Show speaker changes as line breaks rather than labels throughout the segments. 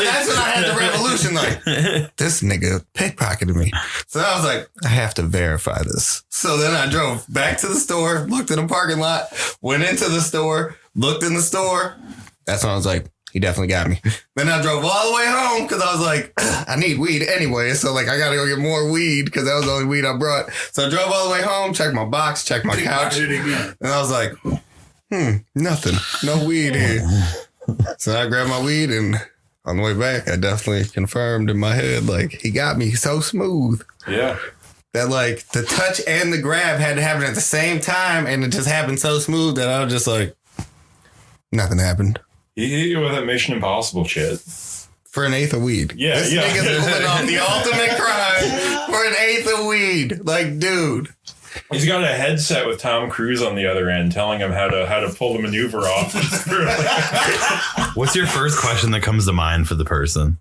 that's when I had the revolution. Like, this nigga pickpocketed me. So I was like, I have to verify this. So then I drove back to the store, looked in the parking lot, went into the store, looked in the store. That's when I was like, he definitely got me. Then I drove all the way home because I was like, I need weed anyway. So like, I got to go get more weed because that was the only weed I brought. So I drove all the way home, checked my box, checked my couch. And I was like, nothing. No weed here. So I grabbed my weed and on the way back, I definitely confirmed in my head, like, he got me so smooth.
Yeah.
That like the touch and the grab had to happen at the same time. And it just happened so smooth that I was just like, nothing happened.
He hit you with that Mission Impossible shit.
For an eighth of weed.
Yeah,
this nigga's pulling off the ultimate crime for an eighth of weed. Like, dude.
He's got a headset with Tom Cruise on the other end telling him how to pull the maneuver off.
What's your first question that comes to mind for the person?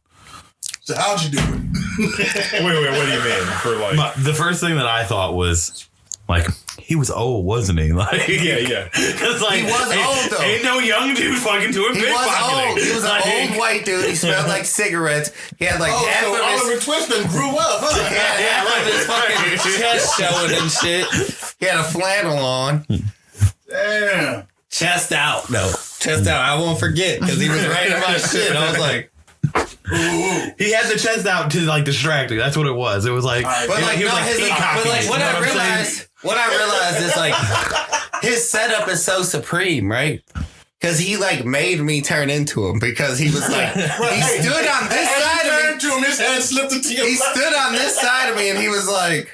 So how'd you do it?
Wait, what do you mean? For like
the first thing that I thought was like, he was old, wasn't he? Like,
yeah.
It's like,
He was old, though.
Ain't no young dude fucking doing
He
pickpocketing.
was old. He was an old white dude. He smelled like cigarettes. He had like half
so
of
Oliver
his...
Twist and grew up, huh?
He had half of his fucking chest showing and shit. He had a flannel on.
Damn.
Chest out, though. Chest out. I won't forget because he was writing my shit. I was like...
He had the chest out to like distract you. That's what it was. It was like,
But like,
he was
no,
like,
his,
peacocking
but like,
you,
what
you know
I
I'm saying?
realized is like, his setup is so supreme, right? Because he like made me turn into him because he was like, he stood on this side of me.
To him, his hand slipped into your
He stood on this side of me and he was like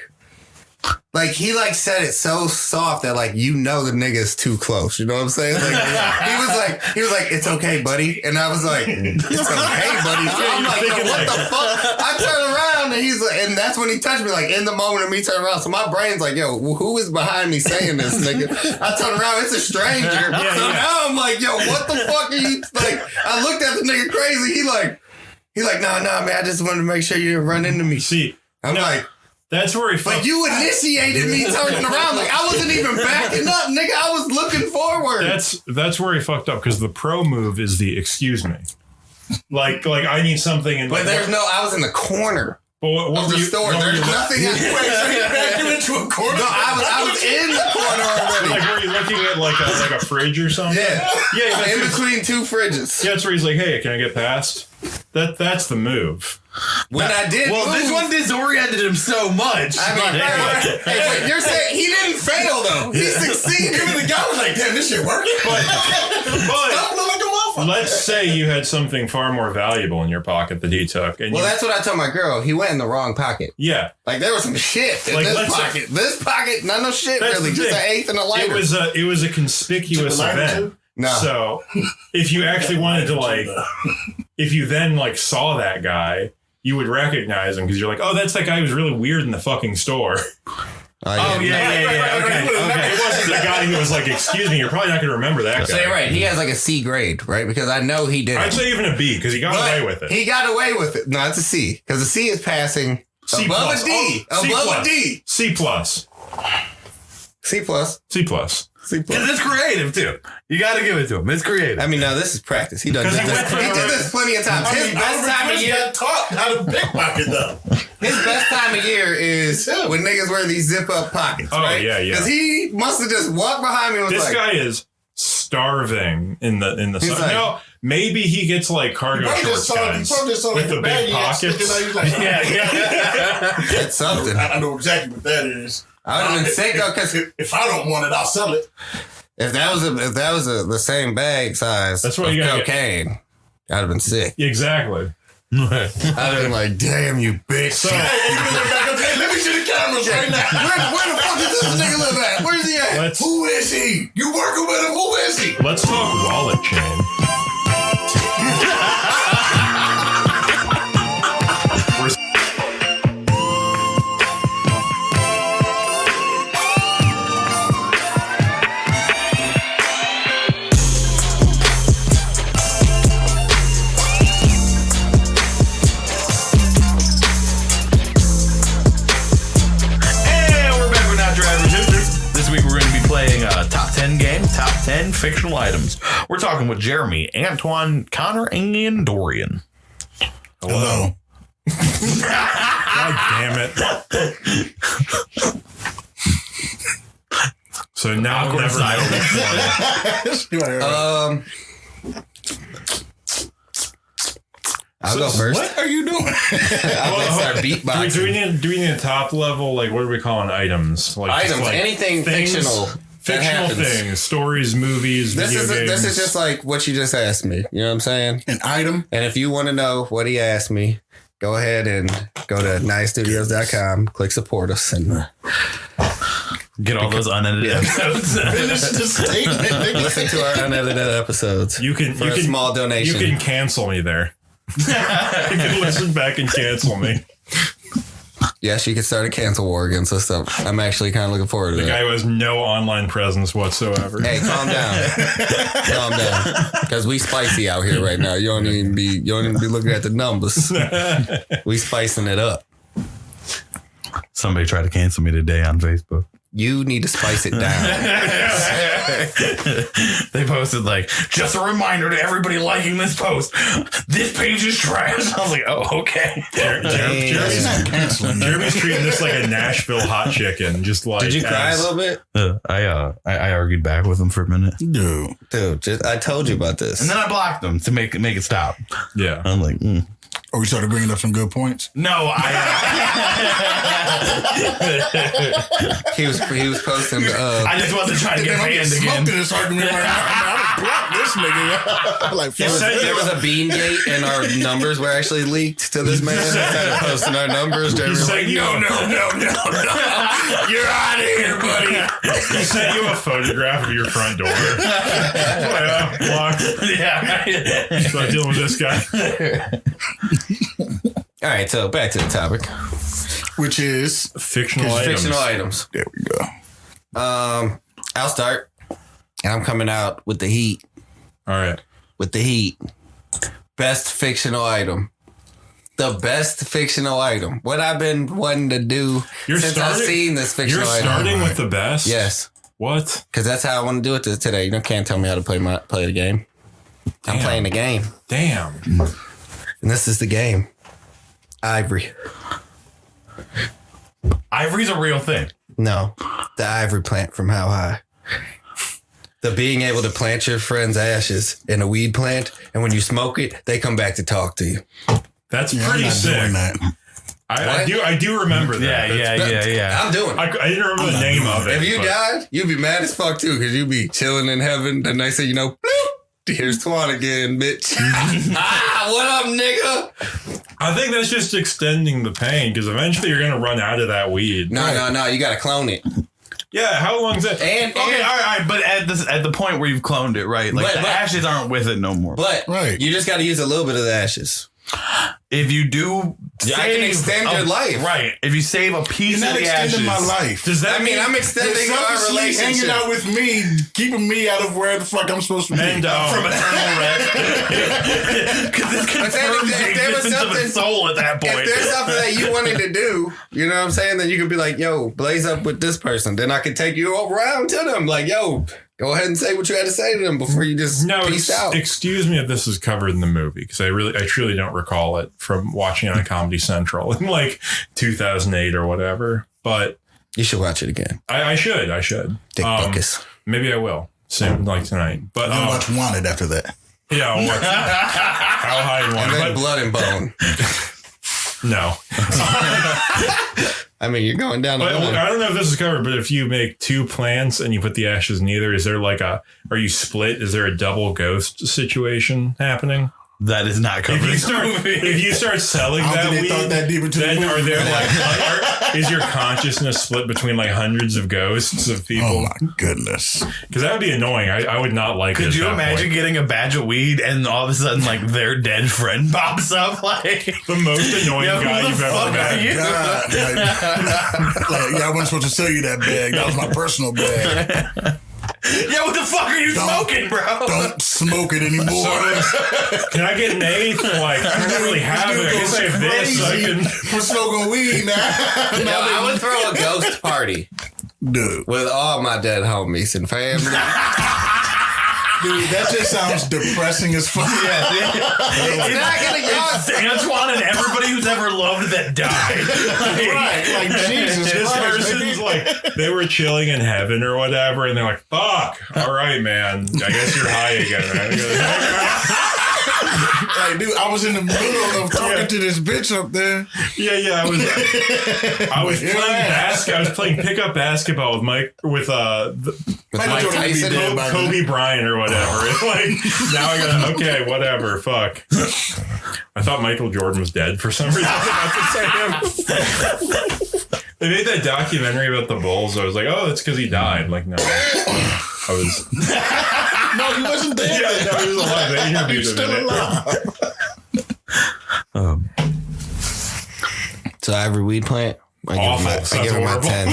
he like said it so soft that like, you know, the nigga's too close. You know what I'm saying? Like, he was like, it's okay, buddy. And I was like, it's okay, buddy. I'm like, yo, what the fuck? I turn around and he's like, and that's when he touched me, like in the moment of me turning around. So my brain's like, yo, who is behind me saying this, nigga? I turn around, it's a stranger. So now I'm like, yo, what the fuck are you, like, I looked at the nigga crazy. He like, nah, man, I just wanted to make sure you didn't run into me.
See,
I'm like,
that's where he
but you initiated me turning around. Like, I wasn't even backing up, nigga. I was looking forward.
That's where he fucked up because the pro move is the excuse me. Like I need something. And
but there's no. I was in the corner
what
of the store. There's nothing.
Wait, so he backed you into a corner?
No, I was in the corner already.
Like, were you looking at like a fridge or something?
Yeah. In between two fridges.
Yeah, that's where he's like, hey, can I get past? That's the move.
When I did,
this one disoriented him so much.
I mean, hey, you're saying he didn't fail though. He succeeded.
Even the guy was like, damn, this shit working.
But
Stop looking like a motherfucker.
let's say you had something far more valuable in your pocket that he took. And
Well, that's what I told my girl. He went in the wrong pocket.
yeah.
Like, there was some shit in
Like,
this pocket. This pocket, not no shit
That's
really.
the
Just
thing.
an eighth and a lighter.
It was a conspicuous event.
No.
So if you actually wanted to like, if you then like saw that guy, you would recognize him because you're like, oh, that's that guy who's really weird in the fucking store.
Oh, yeah. Okay.
It wasn't the guy who was like, excuse me, you're probably not going to remember that guy.
So you're right. He has like a C grade, right? Because I know he did.
I'd say even a B because he got away with it.
He got away with it. No, it's a C because the C is passing
C
above
plus.
a D.
C
Above
plus.
a D.
C plus.
C plus.
C plus.
C plus.
Because it's creative, too. You got to give it to him. It's creative.
I mean, no, this is practice. He did
Because he
this.
went from
He
a-
did this plenty of times. His best time of year.
got taught how to pickpocket though.
His best time of year is when niggas wear these zip up pockets.
Oh,
right?
yeah.
Because he must have just walked behind me and was
This
like,
guy is starving in the sun.
like-
No, maybe he gets like cargo shorts guys with the big pockets.
Like,
that's something.
I know exactly what that is.
I would have been sick though, because
if I don't want it, I'll sell it.
if that was the same bag size
That's what
of
you gotta
cocaine, I'd have been sick.
Exactly.
I'd have been like, damn you bitch.
So
Hey, let me see the cameras right now.
Where the fuck does this nigga live at? Where's he at?
Who is he? You working with him? Who is he?
let's talk wallet chain.
Top 10 game, top 10 fictional items. We're talking with Jeremy, Antoine, Connor, and Dorian.
Hello. God damn it. So now I'll never know.
I'll go first.
What are you doing?
I'll start beatboxing.
Do we need a top level? Like, what are we calling items? Like
Items,
just like
anything
things,
fictional.
Fictional things, stories, movies,
This
games.
is just like what you just asked me. You know what I'm saying?
An item?
And if you want to know what he asked me, go ahead and go to NYAHstudios.com, click support us, and
Get all those unedited episodes.
Finish the statement.
listen to our unedited episodes.
You can
for a small donation.
You can cancel me there. You can listen back and cancel me.
Yes, you can start a cancel war against us. So I'm actually kind of looking forward to
The
that.
guy who has no online presence whatsoever.
Hey, calm down. Calm down. Because we spicy out here right now. You don't even be looking at the numbers. We spicing it up.
Somebody tried to cancel me today on Facebook.
You need to spice it down.
They posted like, just a reminder to everybody liking this post. This page is trash. I was like, oh, okay.
Jeremy's treating this like a Nashville hot chicken. Just like,
Did you cry a little bit?
I argued back with him for a minute.
Dude.
Dude, I told you about this.
And then I blocked him to make it stop.
Yeah.
I'm like,
Oh, we started bringing up some good points.
no,
He was posting.
I just wasn't trying to get banned again.
Smoked in this argument right now. I blocked this nigga. Like,
there was a bean gate, and our numbers were actually leaked to this man. Instead of posting our numbers, Jeremy was like,
no.
You're out of here, buddy.
He sent you a photograph of your front door. Blocked.
Yeah.
Start dealing with this guy.
All right, so back to the topic.
which is
Fictional items.
Fictional items.
there we go.
I'll start, and I'm coming out with the heat.
All right.
With the heat. Best fictional item. The best fictional item. What I've been wanting to do since I've seen this fictional item.
You're starting with the best?
Yes.
What?
Because that's how I want to do it today. You can't tell me how to play the game. I'm playing the game.
Damn.
And this is the game. Ivory.
Ivory's a real thing.
No. The ivory plant from How High. The being able to plant your friend's ashes in a weed plant, and when you smoke it, they come back to talk to you.
That's
Yeah,
pretty
I'm not
sick.
doing that.
I do remember that.
Yeah.
I'm doing it.
I didn't remember the name of it.
If you
but-
died, you'd be mad as fuck too, because you'd be chilling in heaven. The next thing you know, bloop, here's Twan again, bitch. What up, nigga?
I think that's just extending the pain because eventually you're gonna run out of that weed.
No, you gotta clone it.
Yeah, how long is that?
And
Okay, all right, but at the point where you've cloned it, right? Like
But-
the ashes aren't with it no more.
but
Right.
you just gotta use a little bit of the ashes.
If you do,
I can extend your life.
Right. If you save a piece
You're
of
not
the ashes,
extending my life.
Does that
I mean, I'm extending our
Selfishly hanging
relationship.
out with me, keeping me out of where the fuck I'm supposed to be.
And
from eternal rest, because this
then
confirms
if
the
there was
existence of
something-
a soul at that point.
If there's something that you wanted to do, you know what I'm saying? Then you could be like, yo, blaze up with this person. Then I could take you around to them. Like, yo, go ahead and say what you had to say to them before you just peace out.
Excuse me if this is covered in the movie because I truly don't recall it from watching it on Comedy Central in like 2008 or whatever. But
You should watch it again.
I should.
Dick Buckus.
Maybe I will soon, like tonight. But
Then watch Wanted after that.
yeah, I'll watch How High You
And
Want.
then
But
Blood and Bone.
no.
I mean, you're going down the
But
line.
I don't know if this is covered, but if you make two plants and you put the ashes in either, is there like are you split? Is there a double ghost situation happening?
That is not covered.
If you start selling
I don't
that
think they
weed,
thought that deep into the
then
movie.
are there is your consciousness split between like hundreds of ghosts of
Oh
people?
my goodness.
Because that would be annoying. I would not like it.
Could
at
you
that
imagine
point.
getting a batch of weed and all of a sudden like their dead friend pops up like
The most annoying
Yo,
guy
who the
you've ever
fuck are
met.
you?
God, like, yeah, I wasn't supposed to sell you that bag. That was my personal bag.
Yeah, what the fuck are you smoking, bro?
Don't smoke it anymore.
Can I get an eighth? Like, I don't really have it. I can save this. I can.
for smoking weed now.
Yo, I would throw a ghost party
Dude.
with all my dead homies and family.
Dude, that just sounds depressing as fuck.
It's Antoine and everybody who's ever loved that died.
Like Jesus
This
Christ.
person's like, they were chilling in heaven or whatever, and they're like, fuck, all right, man. I guess you're high again, right?
Like, dude, I was in the middle of talking to this bitch up there.
Yeah. I was playing basketball. I was playing pickup basketball with Mike with
Mike Tyson.
Kobe Bryant or whatever. And like now I gotta okay, whatever. Fuck. I thought Michael Jordan was dead for some reason. They made that documentary about the Bulls. I was like, oh, that's because he died. Like, no, I was.
No, he wasn't dead.
Yeah, no, he was alive. They interviewed
He's
him
still
in it.
alive.
So every weed plant, I give him my 10.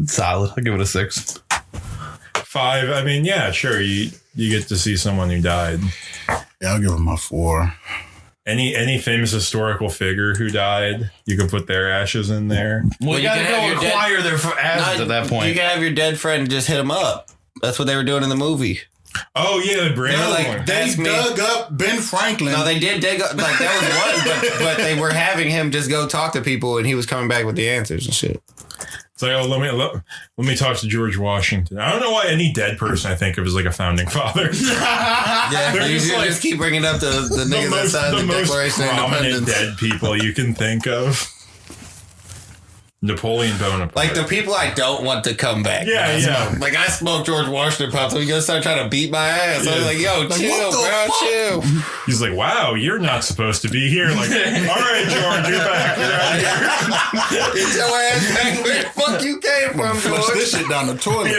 Solid. I'll give it a 6.
5. I mean, yeah, sure. You get to see someone who died.
Yeah, I'll give him a 4.
Any famous historical figure who died, you can put their ashes in there.
Well, you gotta go acquire their ashes at that point.
You can have your dead friend and just hit him up. That's what they were doing in the movie.
Oh yeah, the brand one.
They dug up Ben Franklin.
No, they did dig up. Like that was one, but they were having him just go talk to people, and he was coming back with the answers and shit.
It's like, oh, let me talk to George Washington. I don't know why any dead person I think of is like a founding father.
Yeah, you just keep bringing up the niggas that signed the Declaration of Independence.
Dead people you can think of. Napoleon Bonaparte.
Like the people I don't want to come back.
Yeah.
Like I smoked George Washington pop, so he gonna start trying to beat my ass. I was like, yo, chill, bro, chill.
He's like, wow, you're not supposed to be here. Like, all right, George, you're back. You're out of here.
Get your ass back where the fuck you came from,
Flush
George.
this shit down the toilet.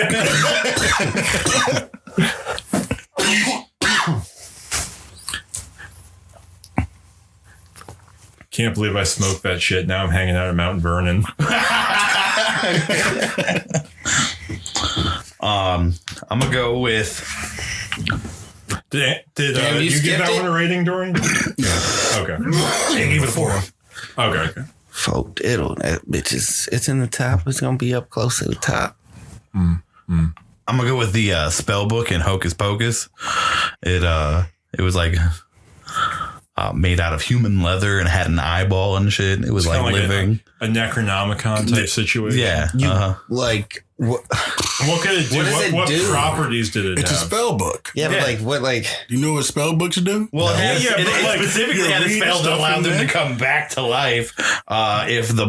Can't believe I smoked that shit. Now I'm hanging out at Mount Vernon.
I'm gonna go with.
Did you give that one a rating, Dorian? Okay.
I gave it a 4.
Okay.
Folk diddle, that bitch it's in the top. It's gonna be up close to the top.
I'm gonna go with the spell book in Hocus Pocus. It was like made out of human leather and had an eyeball and shit. It was like living.
A Necronomicon type situation.
Yeah.
Like what
could it do?
What does it
what
do?
properties did it
It's a
have?
spell book.
Yeah, but like what like
Do you know what spell books do?
Well, it
but
specifically had a
read
spell that
stuff
allowed
in
them
there?
to come back to life if the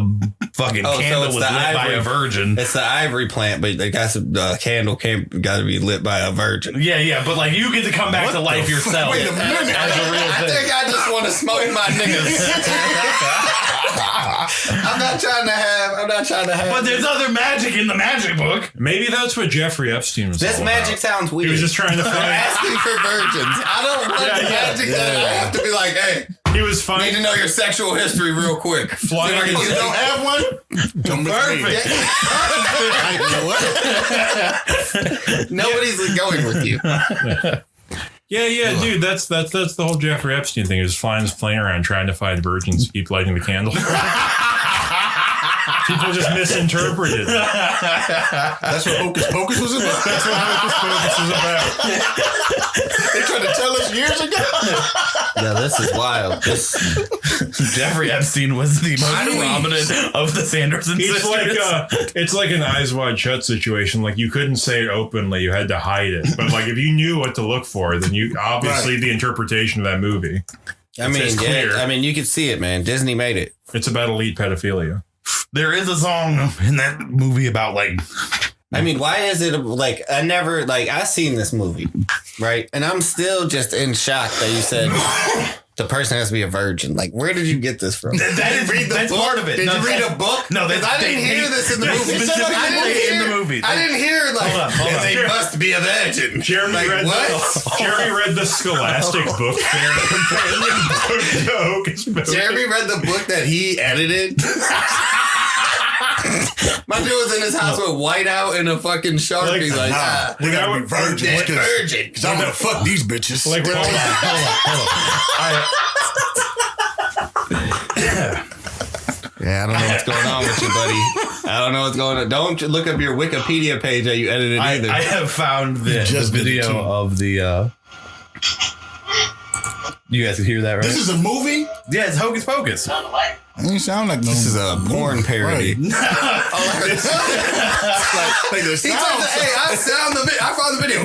fucking
so
candle
it's
was
the
lit by
ivory.
a virgin.
it's the ivory plant, but the candle got to be lit by a virgin.
Yeah, but like you get to come back to life yourself.
Wait a minute.
As a real
I
thing.
think I just want to smoke my niggas. I'm not trying to have.
But there's other magic in the magic book.
Maybe that's what Jeffrey Epstein was
This
all
magic
about.
sounds weird.
He was just trying to
They're
find.
asking for virgins. I don't want the magic that I have to be like, hey,
He was
need to
finding.
know your sexual history real quick.
Flying
See if I
You
can
don't have one? Come with me.
Perfect. Nobody's going with you.
Yeah, dude. That's the whole Jeffrey Epstein thing. He was flying his plane around trying to find virgins. Keep lighting the candle. People just misinterpreted.
That's what Hocus Pocus was about.
That's what Hocus Pocus is about.
They tried to tell us years ago.
Yeah, this is wild.
Jeffrey Epstein was the most prominent of the Sanderson
It's
sisters.
it's like an Eyes Wide Shut situation. Like you couldn't say it openly; you had to hide it. But like if you knew what to look for, then you obviously the interpretation of that movie.
I mean,
It's clear.
yeah, I mean, you could see it, man. Disney made it.
It's about elite pedophilia.
There is a song in that movie about like.
I mean, why is it like I seen this movie, right? And I'm still just in shock that you said the person has to be a virgin. Like, where did you get this from?
That's part of it.
Did you read a book?
No,
because I didn't hear this in the movie.
In the movie.
I didn't hear like
Hold on.
they must be a virgin.
Jeremy
Like,
read
what?
Jeremy read the Scholastic Book Fair companion book to Hocus Pocus.
Jeremy read the book that he edited. My dude was in his house with whiteout and a fucking Sharpie. Like,
We gotta be virgins.
dead virgin.
Because I'm gonna fuck these bitches.
Like, hold on.
Yeah, I don't know what's going on with you, buddy. I don't know what's going on. Don't look up your Wikipedia page that you edited either.
I have found the video of the. You guys can hear that, right?
This is a movie?
Yeah, it's Hocus Pocus.
It ain't sound like no.
This is a porn parody.
Right. Like the
He told the, hey, I found the video.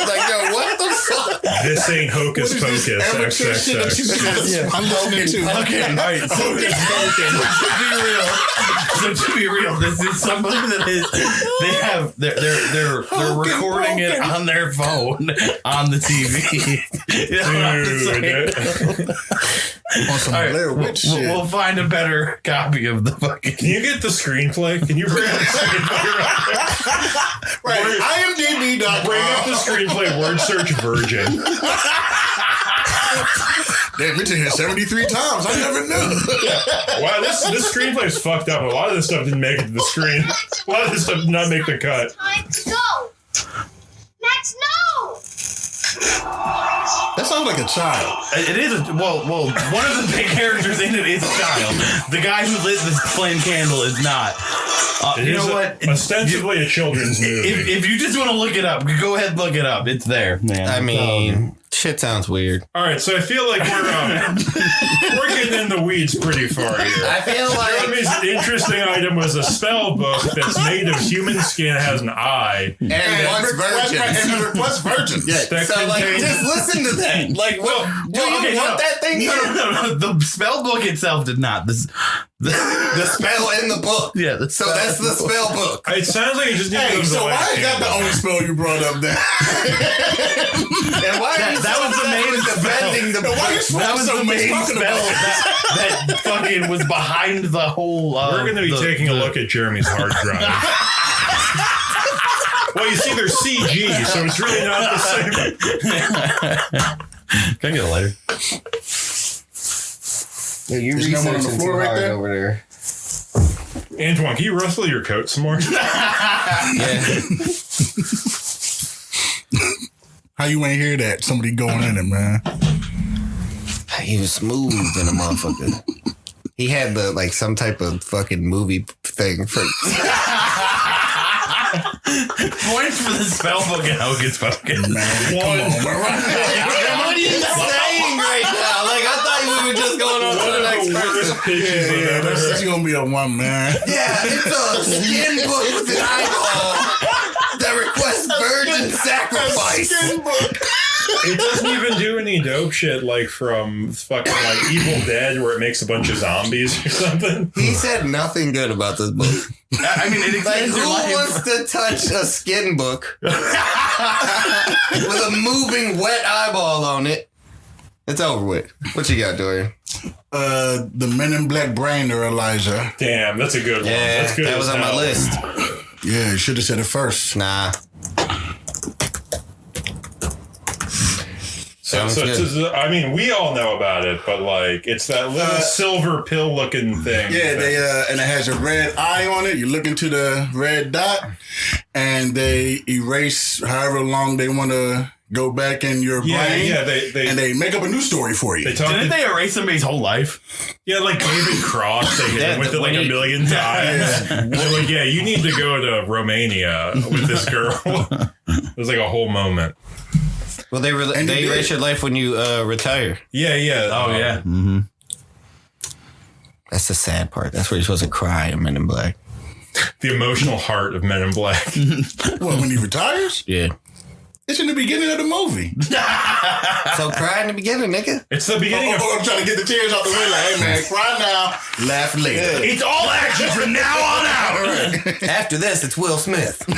Like, yo, what the fuck?
This ain't Hocus Pocus.
Amateur shit that you
XXX.
I'm listening to.
Okay, all right. So to be real, this is somebody that is. They're recording it on their phone on the TV. You know what I'm saying?
On some
All right,
Blair Witch shit.
we'll find a better copy of the fucking.
Can you get the screenplay? Can you bring up the screenplay?
Right. IMDb.com.
Bring up the screenplay. Word search virgin.
Damn, it's in here 73 times. I never knew.
Wow, this screenplay is fucked up. A lot of this stuff didn't make it to the screen. A lot of this stuff did not make the cut.
Time to go. Max, no.
That sounds like a child.
It is well. One of the big characters in it is a child. The guy who lit this flame candle is not. You know what?
Ostensibly a children's movie.
If you just want to look it up, go ahead and look it up. It's there, man.
I mean, shit sounds weird.
All right, so I feel like we're getting in the weeds pretty far here.
I feel like
Jeremy's interesting item was a spell book that's made of human skin, has an eye.
and once virgin.
What's virgin?
Yeah,
That
so like,
contains-
just listen to that. Like, what? Do you want that thing?
No. The spell book itself did not.
The spell in the book.
Yeah.
So that's the spell book.
It sounds like you just need to
Hey,
go to the
so why
light
is that the
candle.
only spell you brought up there?
And why
That was the main
defending the
And why you
book?
That was
so
the
much
main
talking
spell
about
that fucking was behind the whole.
We're going to be taking a look at Jeremy's hard drive. Well, you see, there's CG, so it's really not the same.
Can I get a lighter?
Yeah, you
Isn't there one on the
researching
floor
too
right
hard
there?
over there.
Antoine, can you rustle your coat some more?
Yeah.
How you ain't hear that? Somebody going in it, man.
He was smooth in a motherfucker. He had the like some type of fucking movie thing for.
Points for the spell book and Hocus Pocus.
Man, come on, man.
What are you saying right now? Like I thought we were just going on to the next person.
Yeah, that's gonna be a one, man.
Yeah, it's a skin book with an eyeball that requests virgin sacrifice.
It doesn't even do any dope shit like from fucking like Evil Dead where it makes a bunch of zombies or something.
He said nothing good about this book.
I mean, it
Like,
extends
who
your life.
wants to touch a skin book with a moving wet eyeball on it? It's over with. What you got, Dorian?
The Men in Black Brainer, Elijah.
Damn, that's a good one.
Yeah,
That's good
that
as
was on my
hell.
list.
Yeah, you should have said it first.
Nah.
So,
Sounds good.
I mean, we all know about it, but like, it's that little silver pill looking thing.
Yeah, they and it has a red eye on it. You look into the red dot, and they erase however long they want to go back in your brain.
Yeah, they
make up a new story for you.
they talk.
Didn't they erase somebody's whole life?
Yeah, like David Cross, they hit him with it like a million times. They're like, yeah, you need to go to Romania with this girl. It was like a whole moment.
Well, they erase your life when you retire.
Yeah.
Oh, yeah. Mm-hmm.
That's the sad part. That's where you're supposed to cry in Men in Black.
The emotional heart of Men in Black.
Well, when he retires,
Yeah.
it's in the beginning of the movie.
So cry in the beginning, nigga.
It's the beginning of.
I'm trying to get the tears out the way. Like, hey man, cry now, laugh later.
It's all action from now on out.
After this, it's Will Smith.
When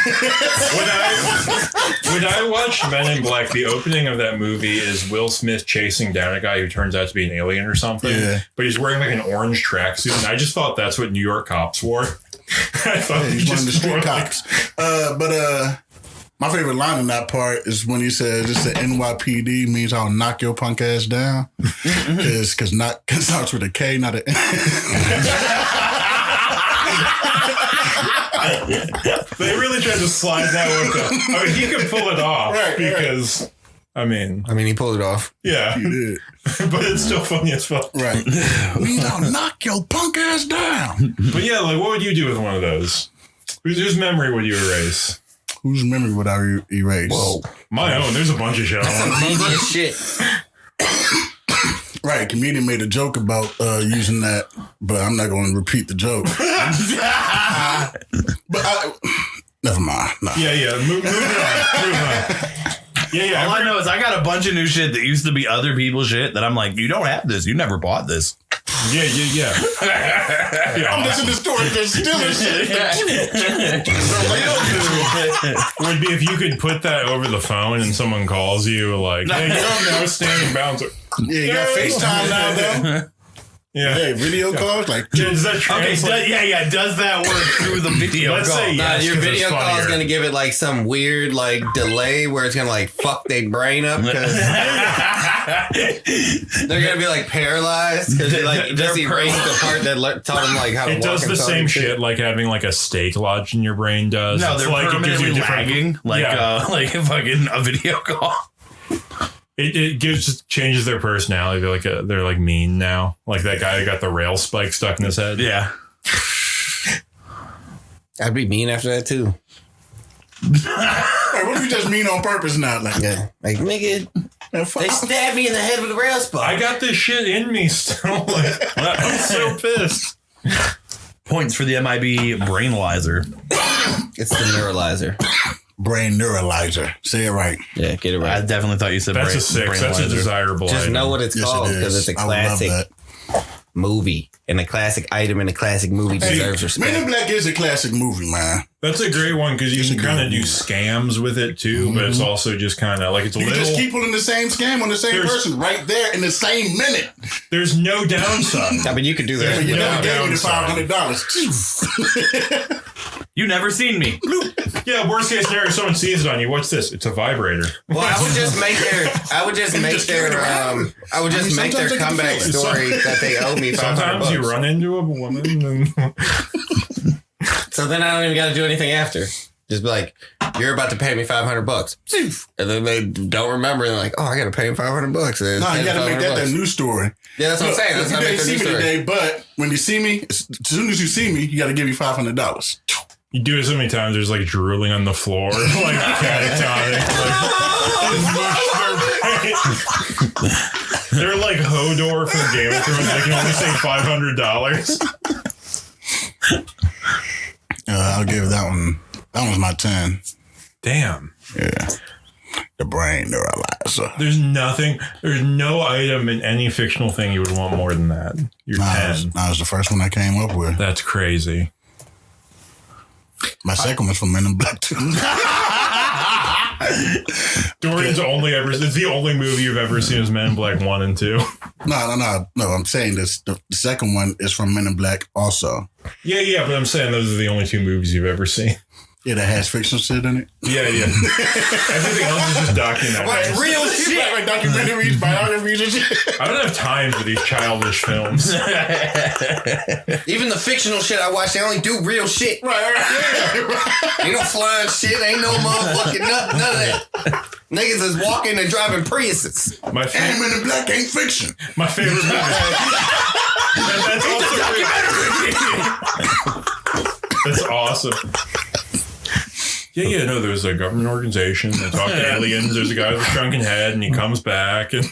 I watched Men in Black, the opening of that movie is Will Smith chasing down a guy who turns out to be an alien or something.
Yeah.
But he's wearing like an orange tracksuit, and I just thought that's what New York cops wore. I thought
He's one of the
just
street
wore,
cops. But my favorite line in that part is when he says, "Just the NYPD means I'll knock your punk ass down," because starts with a K, not a.
They really tried to slide that one. I mean, he could pull it off because I mean,
he pulled it off.
yeah,
You did.
but it's still funny as fuck.
Right. Means I'll knock your punk ass down.
But yeah, like, what would you do with one of those? Whose memory would you erase?
Whose memory would I erase?
Whoa.
My own. There's a bunch of shit. I want.
Media shit.
Right. Comedian made a joke about using that, but I'm not going to repeat the joke. But never mind. No.
Yeah. Moving on. Yeah.
All I know is I got a bunch of new shit that used to be other people's shit that I'm like, you don't have this. You never bought this.
Yeah.
I'm listening to stories that's still shit.
Would be if you could put that over the phone and someone calls you like, hey, you're now standing bouncer.
Yeah, you got FaceTime now, though.
Yeah.
Hey, video calls? Like,
Yeah, does that
Okay,
translate?
does that work through the video
Let's
call?
say yes,
Your
'cause
video
it's
call is
funnier.
going to give it like some weird like delay where it's going to like fuck their brain up because they're going to be like paralyzed because they like just erased the part that taught them like how to
It
walk
does
and
the
talk
same
and
shit like having like a steak lodged in your brain does.
No,
It's
they're
like
permanently lagging, like
Yeah.
like fucking a video call.
It changes their personality. They're like mean now. Like that guy who got the rail spike stuck in his head.
Yeah.
I'd be mean after that too.
Hey, what if you just mean on purpose now? Like,
Yeah, like nigga,
man, fuck.
they stabbed me in the head with a rail spike.
I got this shit in me still. Like, I'm so pissed.
Points for the MIB brainalyzer.
It's the neuralizer.
Brain neuralizer. Say it right.
Yeah, get it
I
right.
definitely thought you said
That's a 6. That's a
brainalyzer.
desirable
Just
item.
know what it's
Yes,
called
it
because
is.
it's a
I would love
classic
that.
movie, and a classic item in a classic movie deserves
Men in
respect.
Black is a classic movie, man.
That's a great one because you
It's
can
a good
kind of do
movie.
scams with it too, but it's also just kind of like it's a
You can
little.
just keep pulling the same scam on the same
There's-
person right there in the same minute.
There's no downside.
I mean, you could do that.
But you
no
never gave me the
downside.
$500.
You never seen me.
Yeah, worst case scenario, someone sees it on you. What's this? It's a vibrator.
Well, I would just make their. I would just
And
make
just carry it
their.
around.
I would just
I mean,
make their
sometimes I can
comeback
feel it.
story that they owe me $500.
Sometimes you run into a woman and
So then I don't even got to do anything after. Just be like, you're about to pay me $500, and then they don't remember, and they're like, oh, I got to pay him $500.
No, you got to make that the news story.
Yeah, that's what I'm saying. That's
you
how I make
didn't
the
see
news
me
story.
today, but when you see me, as soon as you see me, you got to give me $500.
you do it so many times. There's like drooling on the floor, like catatonic. Like, they're like Hodor from Game of Thrones. They can only say $500.
I'll give that one. That one's my 10.
Damn.
Yeah. The brain neuralizer.
There's no item in any fictional thing you would want more than that. You're 10.
That was the first one I came up with.
That's crazy.
My second one's from Men in Black 2.
Dorian's it's the only movie you've ever seen is Men in Black 1 and 2.
No. I'm saying this. The second one is from Men in Black also.
Yeah, but I'm saying those are the only 2 movies you've ever seen.
Yeah, that has fictional shit in it.
Yeah. Everything else is just documentary.
Like real shit.
Like documentaries, biographies, and shit.
I don't have time for these childish films.
Even the fictional shit I watch, they only do real shit.
Right.
Ain't no flying shit. Ain't no motherfucking none of that. Niggas is walking and driving Priuses.
My
And
favorite,
Men in Black ain't fiction.
my favorite movie. That's also That's awesome. Yeah, no, there's a government organization. They talk to aliens. There's a guy with a shrunken head, and he comes back. And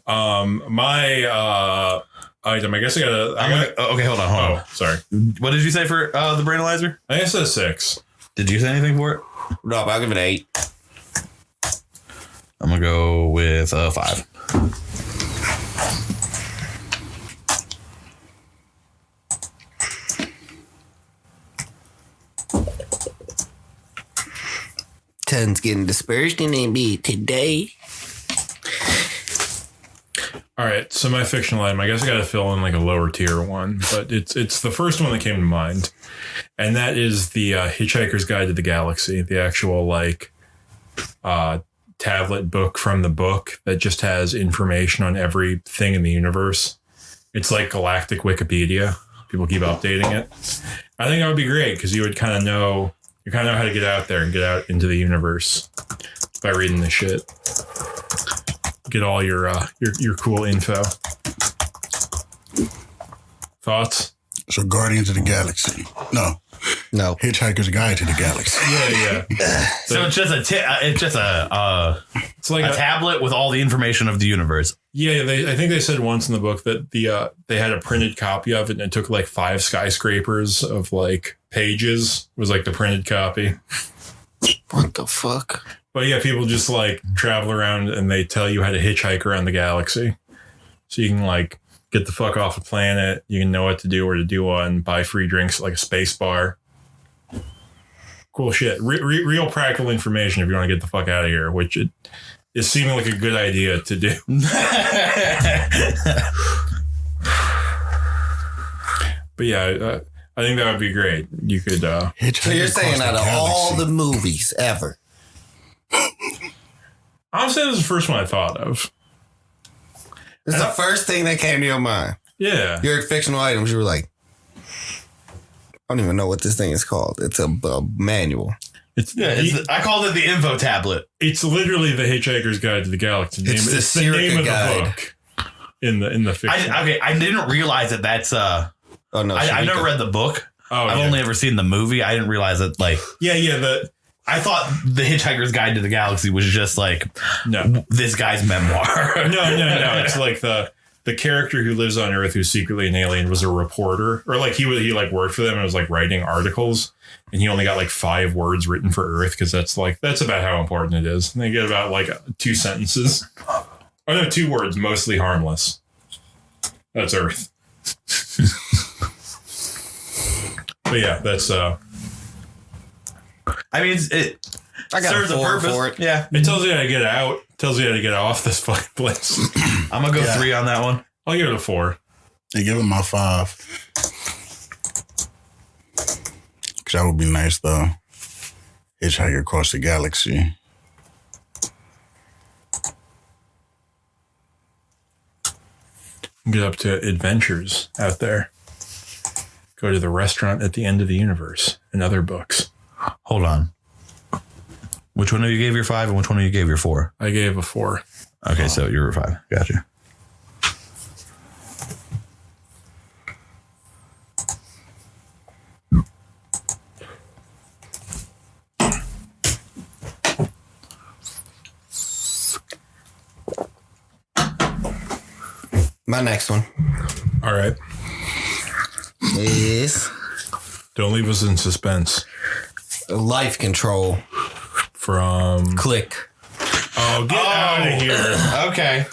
my item, I guess
Okay, hold on.
Oh, sorry.
What did you say for the brainalyzer?
I guess a 6.
Did you say anything for it?
No, but I'll give it an 8.
I'm gonna go with 5.
Ten's getting dispersed in NBA today.
All right, so my fictional item, I guess I got to fill in like a lower tier one, but it's the first one that came to mind, and that is the Hitchhiker's Guide to the Galaxy, the actual like tablet book from the book that just has information on everything in the universe. It's like Galactic Wikipedia. People keep updating it. I think that would be great because you would kind of know You kind of know how to get out there and get out into the universe by reading the shit. Get all your cool info. Thoughts?
So Guardians of the Galaxy. No. Hitchhiker's Guide to the Galaxy.
Yeah.
So it's just it's like a tablet with all the information of the universe.
Yeah, I think they said once in the book that they had a printed copy of it, and it took like 5 skyscrapers of like pages. It was like the printed copy.
What the fuck?
But yeah, people just like travel around and they tell you how to hitchhike around the galaxy. So you can like get the fuck off a planet. You can know what to do, where to do one, buy free drinks at like a space bar. Cool shit. Real practical information if you want to get the fuck out of here, which it is seeming like a good idea to do. But yeah, I think that would be great. You could.
So you're saying out of all the movies ever?
Honestly, this is the first one I thought of.
It's the first thing that came to your mind.
Yeah.
Your fictional items, you were like, I don't even know what this thing is called. It's a manual.
I called it the info tablet.
It's literally the Hitchhiker's Guide to the Galaxy.
It's the name of
the book in the fiction.
I didn't realize that that's
oh no,
I never read the book. I've only ever seen the movie. I didn't realize that I thought the Hitchhiker's Guide to the Galaxy was just like this guy's memoir.
No. It's like the character who lives on Earth who's secretly an alien was a reporter, or like he like worked for them and was like writing articles, and he only got like 5 words written for Earth because that's about how important it is. And they get about like 2 sentences. Oh no, 2 words, mostly harmless. That's Earth. But yeah, that's
I mean,
I got
serves a purpose
for it.
Yeah,
it tells you how to get out. Tells you how to get off this fucking place.
I'm gonna go 3 on that one.
I'll give it a 4.
They give him my 5. Cause that would be nice though. Hitchhiker across the galaxy.
Get up to adventures out there. Go to the restaurant at the end of the universe and other books.
Hold on. Which one of you gave your 5 and which one of you gave your 4?
I gave a 4.
Okay, so you were 5. Gotcha.
My next one
All right.
is
Don't leave us in suspense.
life control
From
Click.
Oh, get out of here.
Okay.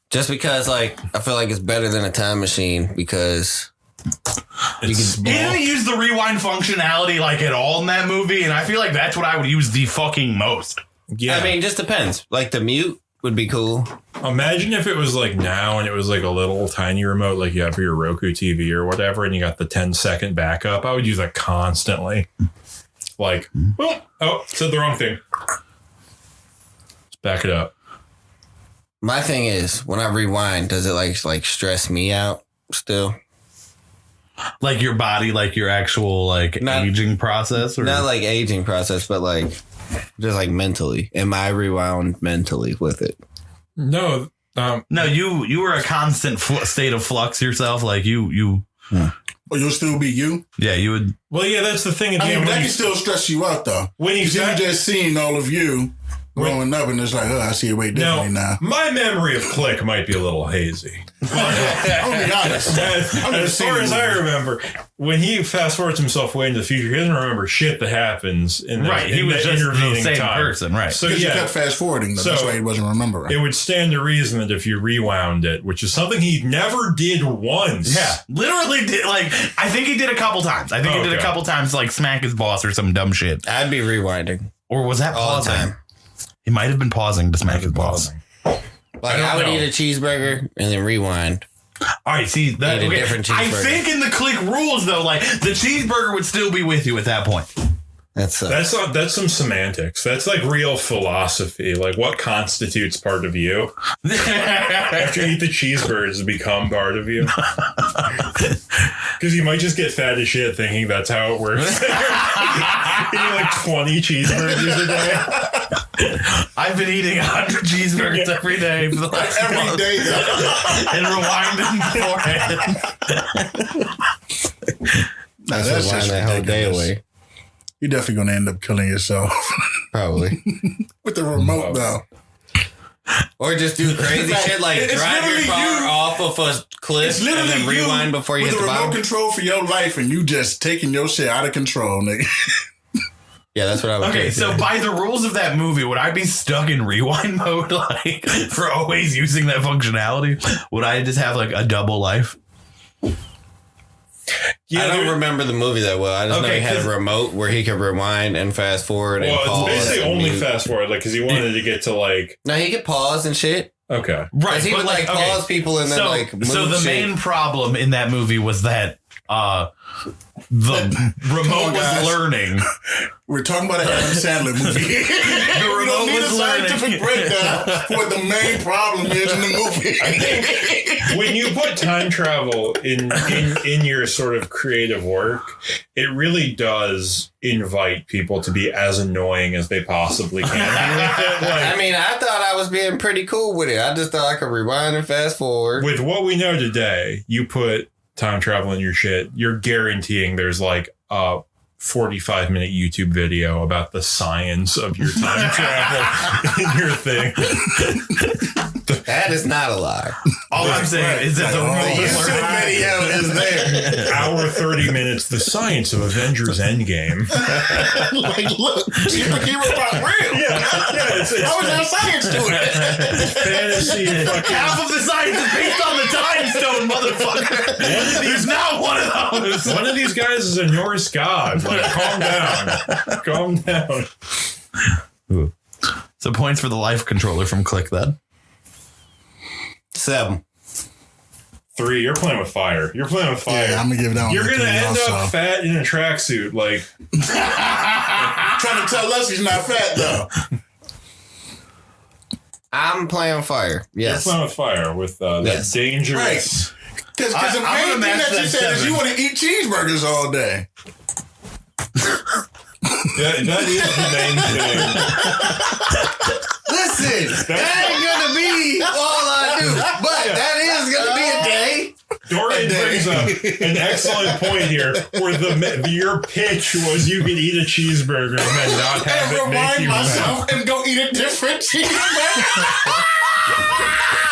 Just because, like, I feel like it's better than a time machine because
It's
He didn't use the rewind functionality like at all in that movie, and I feel like that's what I would use the fucking most.
Yeah.
I mean, just depends. Like the mute would be cool.
Imagine if it was like now and it was like a little tiny remote like you have for your Roku TV or whatever, and you got the 10-second backup. I would use that constantly. Like, said the wrong thing. Let's back it up.
My thing is, when I rewind, does it like stress me out still?
Like your body, like your actual like aging process, or
Not like aging process, but like just like mentally. Am I rewound mentally with it?
No.
No, you were a constant state of flux yourself. Like you.
Well, you'll still be you.
Yeah, you would.
Well, yeah, that's the thing.
I
Again,
mean, that
when
can
you,
still stress you out though.
when you
You just seen all of you growing up, and it's like, I see it way differently now.
my memory of Click might be a little hazy.
I'm gonna be honest.
As far as I remember, when he fast forwards himself way into the future, he doesn't remember shit that happens in the,
Right, he
in
was
the
just the
intervening
same
time.
person, right?
So
Because you
yeah,
kept fast forwarding, though. That's
So-
why he wasn't remembering.
it would stand to reason that if you rewound it, which is something he never did once.
Yeah, literally did. Like, I think he did a couple times. I think he did a
Okay.
couple times, like smack his boss or some dumb shit.
I'd be rewinding
Or was that
all the
pausing?
time.
He might have been pausing to smack his boss.
Like I would
know.
eat a cheeseburger and then rewind.
All right, see that.
Eat a
Okay.
different
I
cheeseburger.
think in the Click rules though, like the cheeseburger would still be with you at that point.
That's
some semantics. That's like real philosophy. Like what constitutes part of you? After you eat the cheeseburgers, become part of you. Because you might just get fat as shit thinking that's how it works. Eating like 20 cheeseburgers a day.
I've been eating 100 cheeseburgers every day for the last
Every day.
and rewinding beforehand.
that's
that's
wind
just
that whole day
ridiculous.
away.
You're definitely going to end up killing yourself.
Probably.
With the remote, though.
Or just do crazy shit like
it's
drive your
literally
car
you.
off of a cliff
It's
and
literally
then rewind before you
with
hit the
the remote
bottom.
control for your life, and you just taking your shit out of control, nigga.
Yeah, that's what I would do.
Okay, so by the rules of that movie, would I be stuck in rewind mode like for always using that functionality? Would I just have like a double life?
I don't remember the movie that well. I just know he had a remote where he could rewind and fast forward and pause.
Well, it's basically
and
only
mute.
fast forward, like, because he wanted to get to like.
No, he could pause and shit.
Okay,
Right.
He would like pause people and then like move
So the
shit.
main problem in that movie was that the remote was
guys.
learning.
We're talking about an Adam Sandler movie. We
remote
don't need a
was learning.
scientific breakdown for what the main problem is in the movie.
when you put time travel in your sort of creative work, it really does invite people to be as annoying as they possibly can be with it. Like,
I mean, I thought I was being pretty cool with it. I just thought I could rewind and fast forward.
with what we know today, you put time travel in your shit, you're guaranteeing there's like a 45-minute YouTube video about the science of your time travel in your thing.
That is not a lie.
All I'm saying is that the remote was
YouTube
learning.
video is there.
Hour 30 minutes, the science of Avengers Endgame.
Like, look, superhero not real.
Yeah, it's
How is there science to it?
fantasy fucking.
Half of the science is based on the time stone, motherfucker. There's not one of those.
One of these guys is a Norse god. Like, calm down. Calm down.
So points for the life controller from Click then.
7.
3, you're playing with fire. You're playing with fire.
Yeah, I'm gonna give that one.
You're
a
gonna
3
end
also.
up fat in a tracksuit, like
Trying to tell us he's not fat though.
I'm playing fire.
you're
Yes.
playing with fire with that
Yes.
dangerous.
Because the
I'm
main
gonna
thing
match
that you
that
said is
7.
you want to eat cheeseburgers all day.
That is the main thing.
Listen, that ain't gonna be all I do, but that is gonna be a day.
Dorian brings up an excellent point here, where your pitch was you could eat a cheeseburger and then not have
And
it make
remind
you mad.
myself and go eat a different cheeseburger.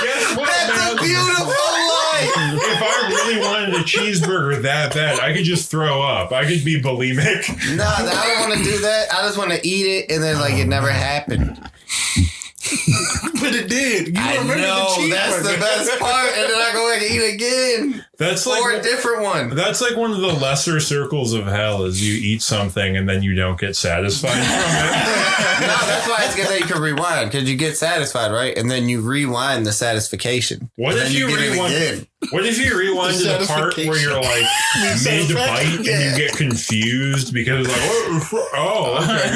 Guess what,
That's
man?
a beautiful life.
If I really wanted a cheeseburger that bad, I could just throw up. I could be bulimic.
No, I don't want to do that. I just want to eat it and then like it never happened.
But it did. You
I
remember
know,
the cheeseburger.
that's the best part. And then I go back and eat again.
That's like
Or a different one.
That's like one of the lesser circles of hell is you eat something and then you don't get satisfied from it.
No, that's why it's good that you can rewind because you get satisfied, right? And then you rewind the satisfaction.
What
And
if
then
you
get it
rewind?
again?
What if you rewind to the part where you're like mid to bite and you get confused because like oh okay.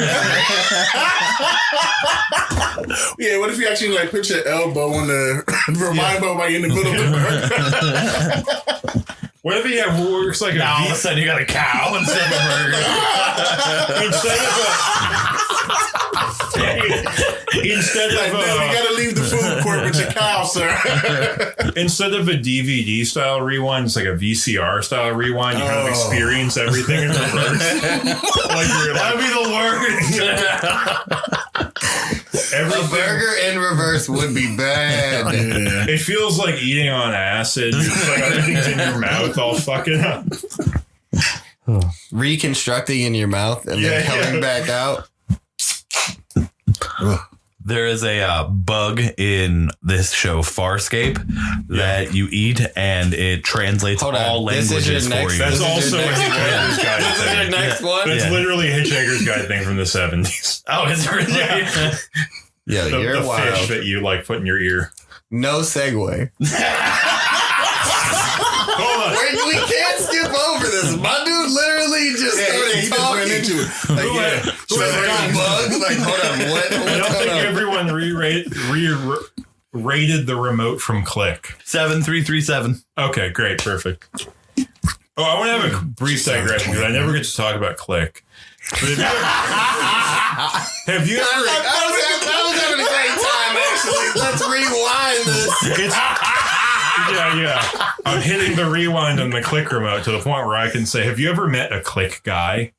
Yeah, what if you actually like put your elbow on the remind right in the middle of the burger?
What if it works like
Now all
a
of a sudden you got a cow instead of a burger.
instead of
No, you gotta leave the food court with your cow, sir.
instead of a DVD style rewind, it's like a VCR style rewind. You kind of experience everything in reverse. Like you're
That'd
like
be the worst.
A burger in reverse would be bad.
Yeah.
it feels like eating on acid. It's like everything's in your mouth all fucking up.
Reconstructing in your mouth and then coming back out.
There is a bug in this show, Farscape, that you eat and it translates
Hold on.
all
This is
languages
your
for
next-
you.
That's
This is
also a
your next
Hitchhiker's Guide
This is your
thing.
next one?
That's
Yeah.
literally a Hitchhiker's Guide thing from the 70s.
Oh, is it really?
Yeah.
Yeah,
The,
you're
the
wild.
fish that you like put in your ear.
No segue.
Hold on.
We can't skip over this. My dude literally literally just started
he just
talking.
went into it. Like, yeah.
So bug. Like, hold on, what?
I don't think everyone rated the remote from Click.
7337.
Okay, great, perfect. Oh, I want to have a brief digression because I never get to talk about Click. But have you ever?
I was having a great time, actually. Let's rewind this.
Yeah. I'm hitting the rewind on the Click remote to the point where I can say, have you ever met a Click guy?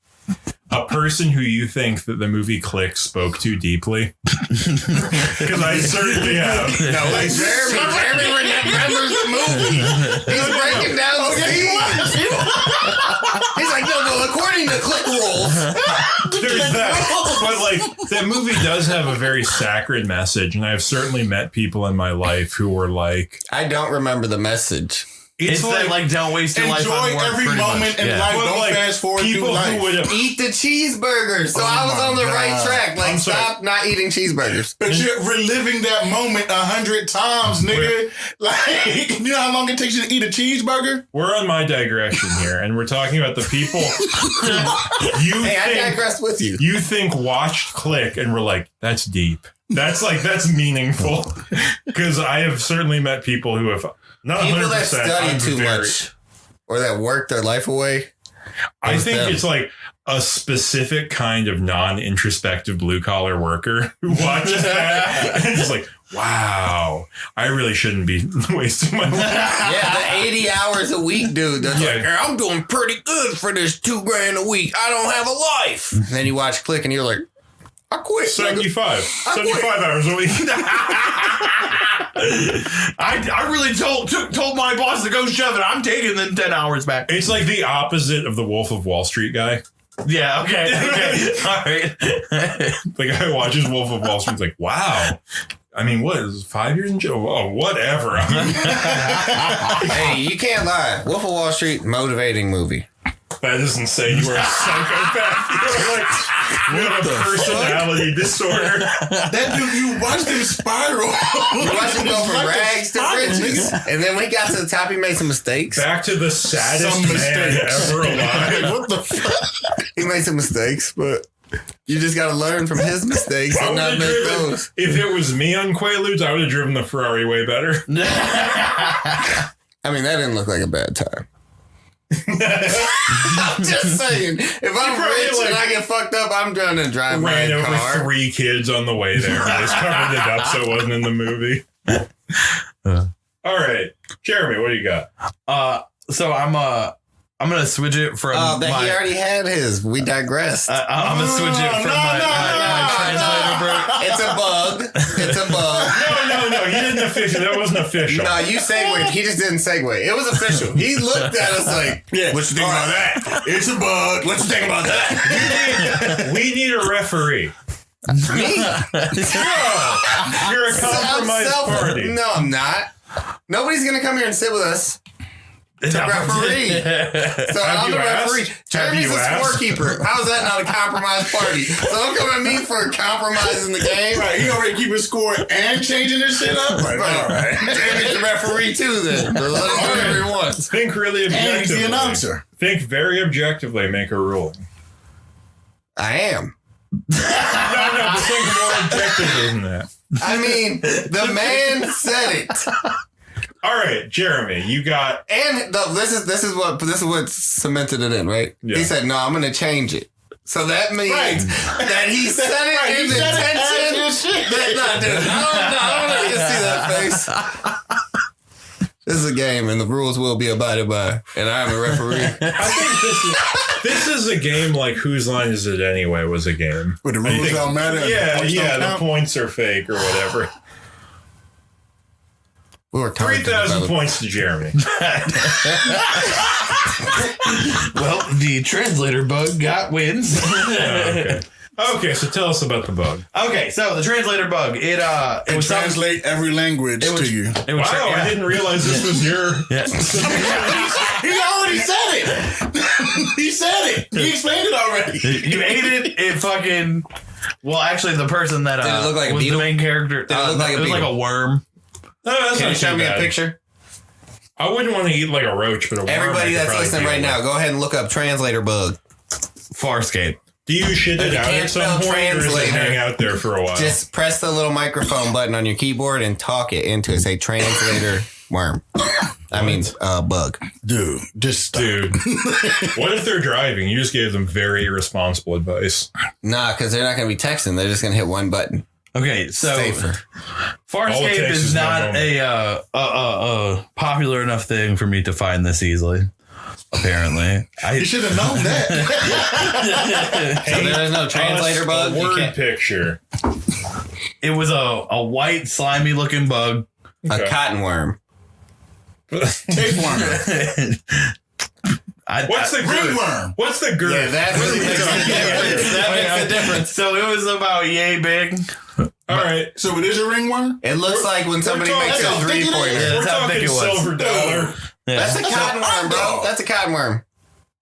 A person who you think that the movie Click spoke to deeply? Because I certainly have.
No, like Jeremy remembers the movie. He's breaking down the scenes. He's like, no, according to Click rules.
There's that. But like, that movie does have a very sacred message, and I've certainly met people in my life who were like,
I don't remember the message.
It's like don't waste your life on
enjoy
work.
every moment in life.
But
Don't
like,
fast forward through
people
life.
who would have
Eat the cheeseburger. So I was on the right track. Like,
I'm sorry.
stop not eating cheeseburgers.
But you're reliving that moment 100 times, nigga. Like, you know how long it takes you to eat a cheeseburger?
We're on my digression here, and we're talking about the people who
I digressed with you.
You think watched Click and we're like, that's deep. That's meaningful. Because I have certainly met people who have not
People
100%.
that study
I'm
too
very-
much or that work their life away.
I think
them.
it's like a specific kind of non-introspective blue-collar worker who watches that and is like, wow, I really shouldn't be wasting my life.
Yeah, the 80 hours a week dude that's
Yeah.
like, I'm doing pretty good for this $2,000 a week. I don't have a life. And then you watch Click and you're like, I quit.
75 hours a week.
I really told my boss to go shove it. I'm taking the 10 hours back.
It's like the opposite of the Wolf of Wall Street guy.
Yeah, okay. All right.
The guy who watches Wolf of Wall Street's like, wow. I mean, what is 5 years in jail? Oh, whatever.
Hey, you can't lie. Wolf of Wall Street, motivating movie.
That doesn't say you are a psychopath. You're like, you have a personality disorder.
That dude, you watched him spiral.
You watch him go from rags to riches. And then when he got to the top, he made some mistakes.
Back to the saddest
Some
man
mistakes.
ever alive.
What the fuck?
He made some mistakes, but you just got to learn from his mistakes and not make those.
If it was me on Quaaludes, I would have driven the Ferrari way better.
I mean, that didn't look like a bad time. I'm just saying, if I'm rich and I get fucked up, I'm trying to drive my
Ran over
car.
3 kids on the way there. I just covered it up so it wasn't in the movie. All right. Jeremy, what do you got?
So I'm gonna switch it from
Oh, he already had his. We digressed.
I'm gonna switch it from my translator, bro.
It's a bug. It's a bug.
No, he didn't official. That wasn't official.
No, you segued. He just didn't segue. It was official. He looked at us like,
Yeah.
what you think about that?
It's a bug.
What you think about that?
We need a referee.
Me?
You're a compromised party.
No, I'm not. Nobody's going to come here and sit with us. To referee. So I'm the referee. Jeremy's the scorekeeper. How is that not a compromised party? So don't come at me for compromising the game.
Right, he already keeping score and changing this shit up. Right, all right.
Jeremy's the referee too then. So let him do whatever he wants.
Think really
And he's
objectively.
the announcer.
Think very objectively. Make a ruling.
I am.
No, but think more objectively than that.
I mean, the man said it.
All right, Jeremy, you got.
And this is what cemented it in, right?
Yeah.
He said, "No, I'm going to change it." So that means
Right.
that he said it
Right,
in
he said it as
intention.
his shit.
That, no, dude, I don't know if you can see that face. This is a game, and the rules will be abided by. And I am a referee.
I think this is a game like Whose Line Is It Anyway was a game.
But the rules don't matter. and the
Yeah,
points don't
the
count.
points are fake or whatever.
We were
3,000 points to Jeremy.
Well, the translator bug got wins.
Okay, so tell us about the bug.
Okay, so the translator bug, it was
Translate every language to you.
It was
Wow, I didn't realize this was your.
Yeah.
He already said it. He said it. He explained it already.
You ate it. It fucking. Well, actually, the person that
Did it look like a
was
beetle?
the main character.
Did it look like a
it was like
beetle?
a worm.
No, that's
Can you
not
show
too
me a
bad.
picture?
I wouldn't want to eat like a roach, but a worm. I
Everybody
could
that's
probably
listening
deal
right
with.
now, go ahead and look up translator bug.
Farscape.
Do you shit
If
it
you
out
can't
at some
spell
point, or does it
translator,
hang out there for a while?
Just press the little microphone button on your keyboard and talk it into it. Say translator worm. Bug.
Dude, just stop.
Dude, what if they're driving? You just gave them very irresponsible advice.
Nah, because they're not going to be texting. They're just going to hit one button.
Okay, so
Safer.
Farscape
takes
is
is no
not
moment.
a popular enough thing for me to find this easily. Apparently,
You should have known that.
So there is no translator
Us
bug?
A
You
word
can't-
picture.
it was a white slimy looking bug.
A cotton worm.
Tapeworm.
What's the girth?
Ringworm.
What's the girth?
Yeah, that really makes a difference. That makes a difference.
So it was about yay big.
All right.
So it is a ringworm?
It looks like when somebody
talking-
makes a
that's how thick it is.
3-pointer.
Yeah,
We're
that's how
talking
big it was.
silver dollar.
Yeah.
That's a cotton worm, bro.
eyeball.
That's a cotton worm.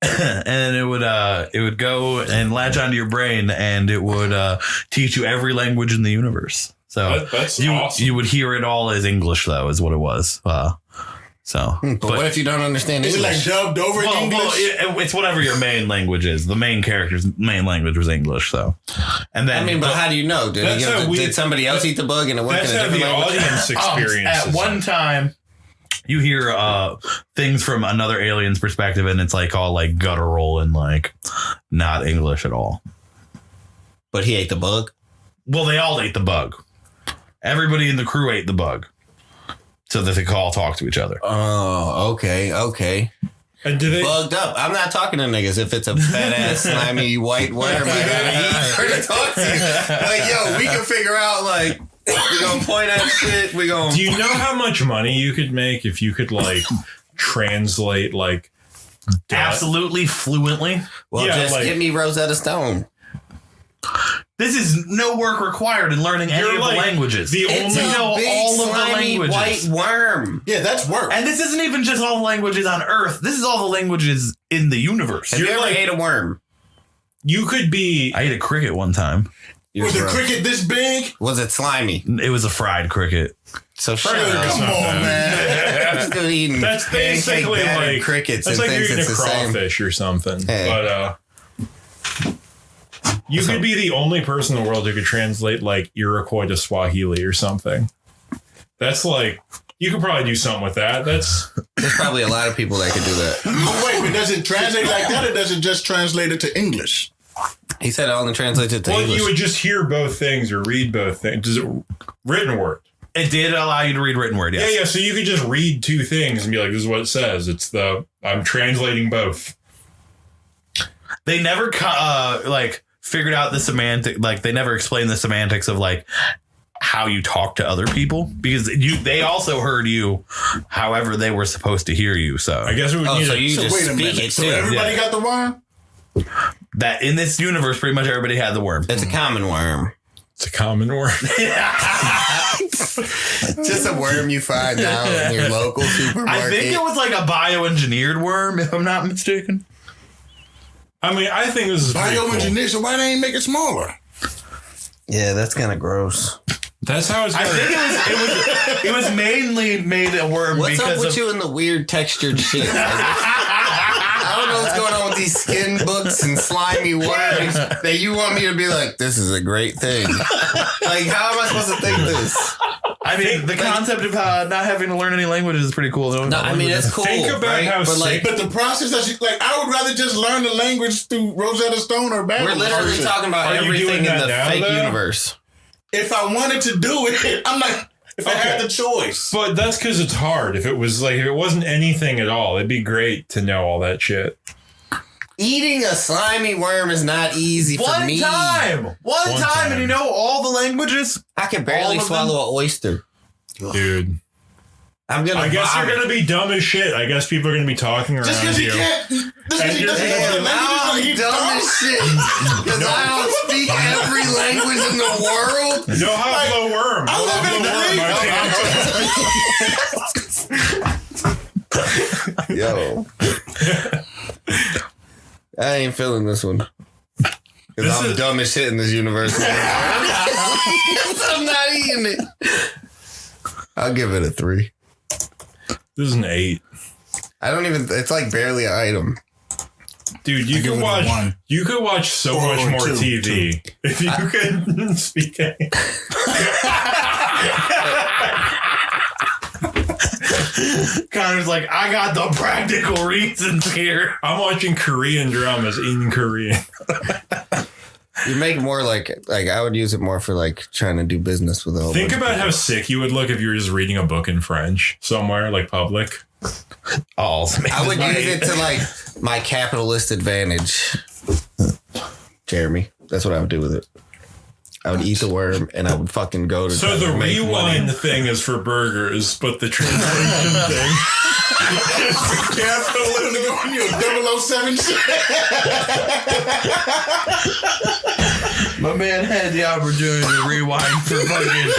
And it would go and latch onto your brain, and it would teach you every language in the universe. So
That's
you
awesome.
you would hear it all as English, though, is what it was. But
what if you don't understand
Is it like
English?
dubbed over in English?
it's whatever your main language is. The main character's main language was English, so. And then,
but how do you know? Did somebody else eat the bug and it worked
That's
in a
how
different
the
language?
audience experiences.
at one time, you hear things from another alien's perspective, and it's like all like guttural and like not English at all.
But he ate the bug?
Well, they all ate the bug. Everybody in the crew ate the bug, so that they could all talk to each other.
Oh, okay.
And do they?
Bugged up. I'm not talking to niggas. If it's a fat ass, slimy white worm, I gotta eat her to talk to you. Like, yo, we can figure out, like, we gonna point at shit. We gonna.
Do you know how much money you could make if you could like translate like
Absolutely fluently.
Well,
Yeah,
just
like-
give me Rosetta Stone.
This is no work required in learning any
You're
of
like
the languages.
the
It's
only
a
know
big,
all of the
slimy
languages.
white worm.
Yeah, that's work.
And this isn't even just all the languages on Earth. This is all the languages in the universe.
Have you
You're
ever
like-
ate a worm?
you could be.
I ate a cricket one time.
You're
Was the
gross.
cricket this big?
Was it slimy?
It was a fried cricket.
So shut
Fried
up.
cricket's
Come
not
on,
bad.
man.
I'm still eating
That's basically
pancake battered
like
crickets
That's
and
like you're
thinks
eating
it's
a
the same.
crawfish or something.
Hey.
But you could be the only person in the world who could translate like Iroquois to Swahili or something. That's like you could probably do something with that. That's
There's probably a lot of people that could do that.
But wait, but does it translate like that, or does it just translate it to English?
He said it only translated to
well,
English.
you would just hear both things or read both things. Does it written word?
It did allow you to read written word, yes.
Yeah. So you could just read two things and be like, "This is what it says." I'm translating both.
They never figured out the semantic, like they never explained the semantics of like how you talk to other people, because they also heard you however they were supposed to hear you. So
I guess we would need
so
a-
you
So
just
wait a
speak
minute.
it
So
too.
everybody got the worm?
that in this universe, pretty much everybody had the worm.
It's a common worm.
It's a common word.
Just a worm you find now in your local supermarket.
I think it was like a bioengineered worm, if I'm not mistaken.
I mean, I think this is pretty cool.
Bioengineer, so why they ain't make it smaller?
Yeah, that's kind of gross.
That's how it's
I
going.
think it was mainly made a worm
What's
because
up with
of
you and the weird textured shit? I don't know what's going on with these skin books and slimy worms that you want me to be like, this is a great thing. Like, how am I supposed to think this?
I mean, the concept of not having to learn any languages is pretty cool. Though.
No, I mean, it's cool.
Think about
right?
how
But like,
But the process that I would rather just learn the language through Rosetta Stone or Batmobile.
we're literally talking about
Are you
everything
doing
in
that
the
now,
fake
though?
universe.
If I wanted to do it, I'm like, if I had
Okay.
the choice.
But that's because it's hard. If it wasn't anything at all, it'd be great to know all that shit.
Eating a slimy worm is not easy for
One
me.
time,
time.
and you know all the languages.
I can barely
All of them?
swallow an oyster.
Dude.
I'm gonna.
I guess
vomit.
you're going to be dumb as shit. I guess people are going to be talking around
Just because he
you.
can't. Just because he
And
doesn't
you're-
know the
Damn, now I'm
language,
dumb as shit. Because I don't speak every language in the world.
No, how's the worm?
I live in
I
Yo. I ain't feeling this one. Because
This
I'm
is-
dumb as shit in this universe. I'm not eating it. I'll give it a 3.
This is an 8.
I don't even, it's like barely an item.
Dude, you could watch so much more TV if you could speak English.
Connor's like, I got the practical reasons here.
I'm watching Korean dramas in Korean.
You make more like I would use it more for like trying to do business with a whole
Think
bunch of
about
people.
how sick you would look if you were just reading a book in French somewhere, like public.
Oh,
I would use it to like my capitalist advantage. Jeremy, that's what I would do with it. I would eat the worm and I would fucking go to.
So the
make
rewind
money.
thing is for burgers, but the translation thing is for capitalism.
On your 007 shit.
My man had the opportunity to rewind for fucking.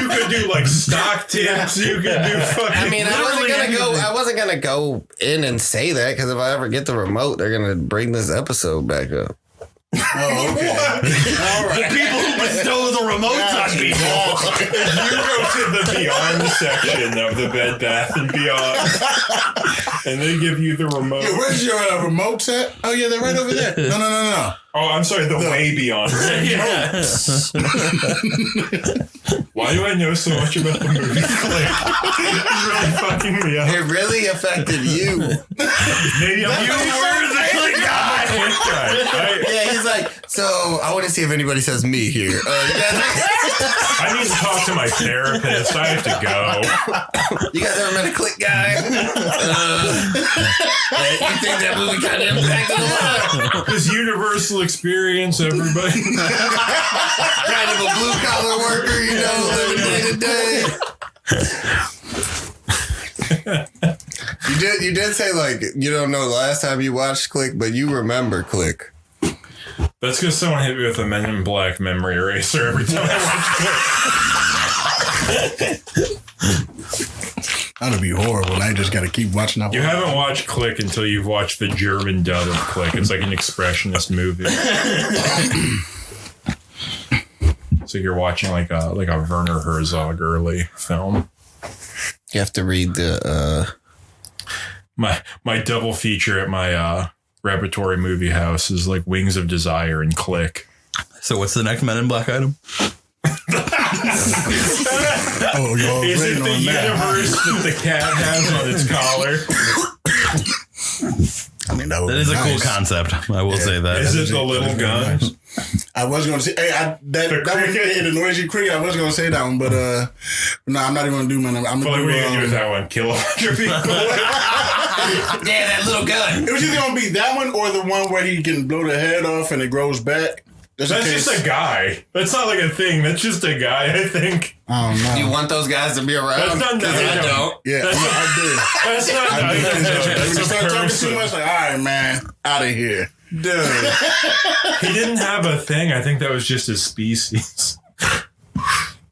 You could do like stock tips. You could do fucking.
I mean, I wasn't gonna go in and say that because if I ever get the remote, they're gonna bring this episode back up.
Oh, okay. All right.
The people who bestow the remotes on people.
If you go to the Beyond section of the Bed Bath and Beyond, and they give you the remote.
Yeah, where's your remote at? Oh, yeah, they're right over there. No.
Oh, I'm sorry, the way beyond.
Yeah.
Why do I know so much about the movie Click? It's really fucking me up.
It really affected you.
Maybe I'm
the Click guy.
Yeah, he's like, so I want to see if anybody says me here. You guys,
I need to talk to my therapist. I have to go.
you guys ever met a click guy? You think that movie kind of impacted a lot?
This universal experience, everybody.
Kind of a blue collar worker, you know, living day to day. You did say like you don't know the last time you watched Click, but you remember Click.
That's because someone hit me with a Men in Black memory eraser every time I watch Click.
That'd be horrible. I just got to keep watching that.
You haven't watched Click until you've watched the German dub of Click. It's like an expressionist movie. So you're watching like a Werner Herzog early film.
You have to read the
My double feature at my repertory movie house is like Wings of Desire and Click.
So what's the next Men in Black item?
Oh, y'all
Is it
waiting
the
on that.
universe that the cat has on its collar?
I mean, that
That is a cool concept. I will say that.
Is it the little gun?
I was going to say, hey, that one, yeah, the noisy cricket. I was going to say that one, but no, I'm not even going to do my number. I'm
What
going
are
to
you
do.
gonna do with that one? Kill a bunch of people?
yeah, that little gun.
It was either going to be that one or the one where he can blow the head off and it grows back.
That's just a guy. That's not like a thing. That's just a guy, I think.
I don't know.
You want those guys to be around?
That's not
'Cause I don't.
Yeah,
That's
I do.
That's not
I do.
that's
When you
a
start talking
person.
too much, like, all right, man, out of here.
Dude.
He didn't have a thing. I think that was just his species.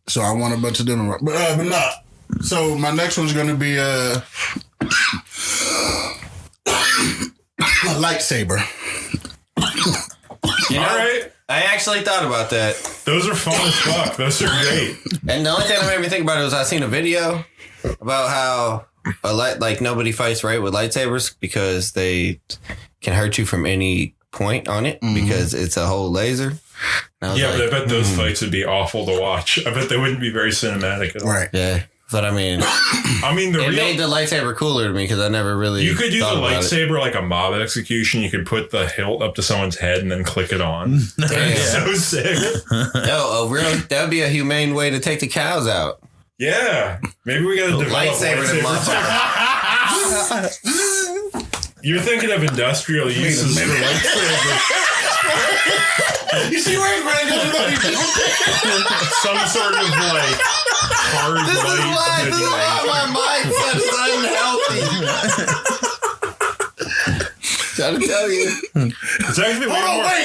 So I want a bunch of them, but not. So my next one's going to be a lightsaber.
You know,
All right.
I actually thought about that.
Those are fun as fuck. Those are great.
And the only thing that made me think about it was I seen a video about how like nobody fights right with lightsabers because they can hurt you from any point on it because it's a whole laser. And I was
Yeah,
like,
but I bet those fights would be awful to watch. I bet they wouldn't be very cinematic at all.
Right.
yeah. But I mean,
I mean,
it made the lightsaber cooler to me because I never really.
You could use a
thought about it.
lightsaber like a mob execution. You could put the hilt up to someone's head and then click it on. That's so sick.
That would be a humane way to take the cows out.
Yeah. Maybe we got to develop
Lightsaber to
lightsaber. You're thinking of industrial uses for lightsabers.
You see where it's going to
Some sort of like hard
This is
light.
why my mindset is unhealthy. Trying to tell you.
It's actually way more.
hold on.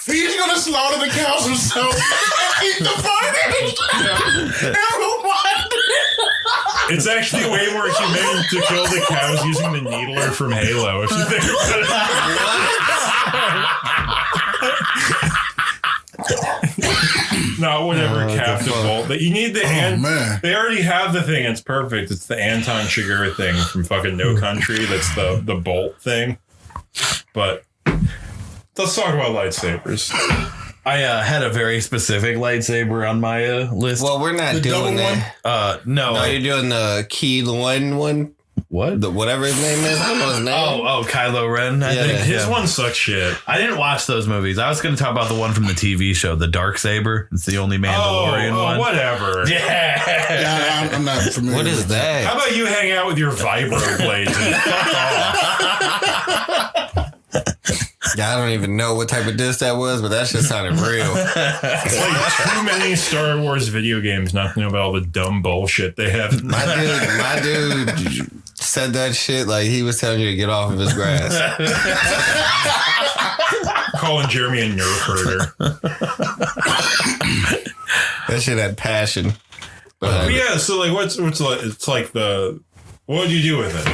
He's going to slaughter the cows himself and eat the body. Never mind.
It's actually way more humane to kill the cows using the needler from Halo. If you think about it. Not whatever captive bolt. But you need the
man.
They already have the thing. It's perfect. It's the Anton Chigurh thing from fucking No Country. That's the bolt thing. But let's talk about lightsabers.
I had a very specific lightsaber on my list.
Well, we're not doing that.
No,
You're doing the Key one.
What?
Whatever his name is. I don't know his name.
Oh, Kylo Ren. I think
His one sucks shit.
I didn't watch those movies. I was going to talk about the one from the TV show, the Darksaber. It's the only Mandalorian one.
Whatever.
Yeah.
I'm not familiar.
What is
with
that?
How about you hang out with your vibro blades and fuck off?
Yeah, I don't even know what type of disc that was, but that shit sounded real.
It's like too many Star Wars video games not to know about all the dumb bullshit they have.
My dude said that shit like he was telling you to get off of his grass.
Calling Jeremy a nerf herder.
That shit had passion. But
Yeah, so like what's like it's like the what would you do with it?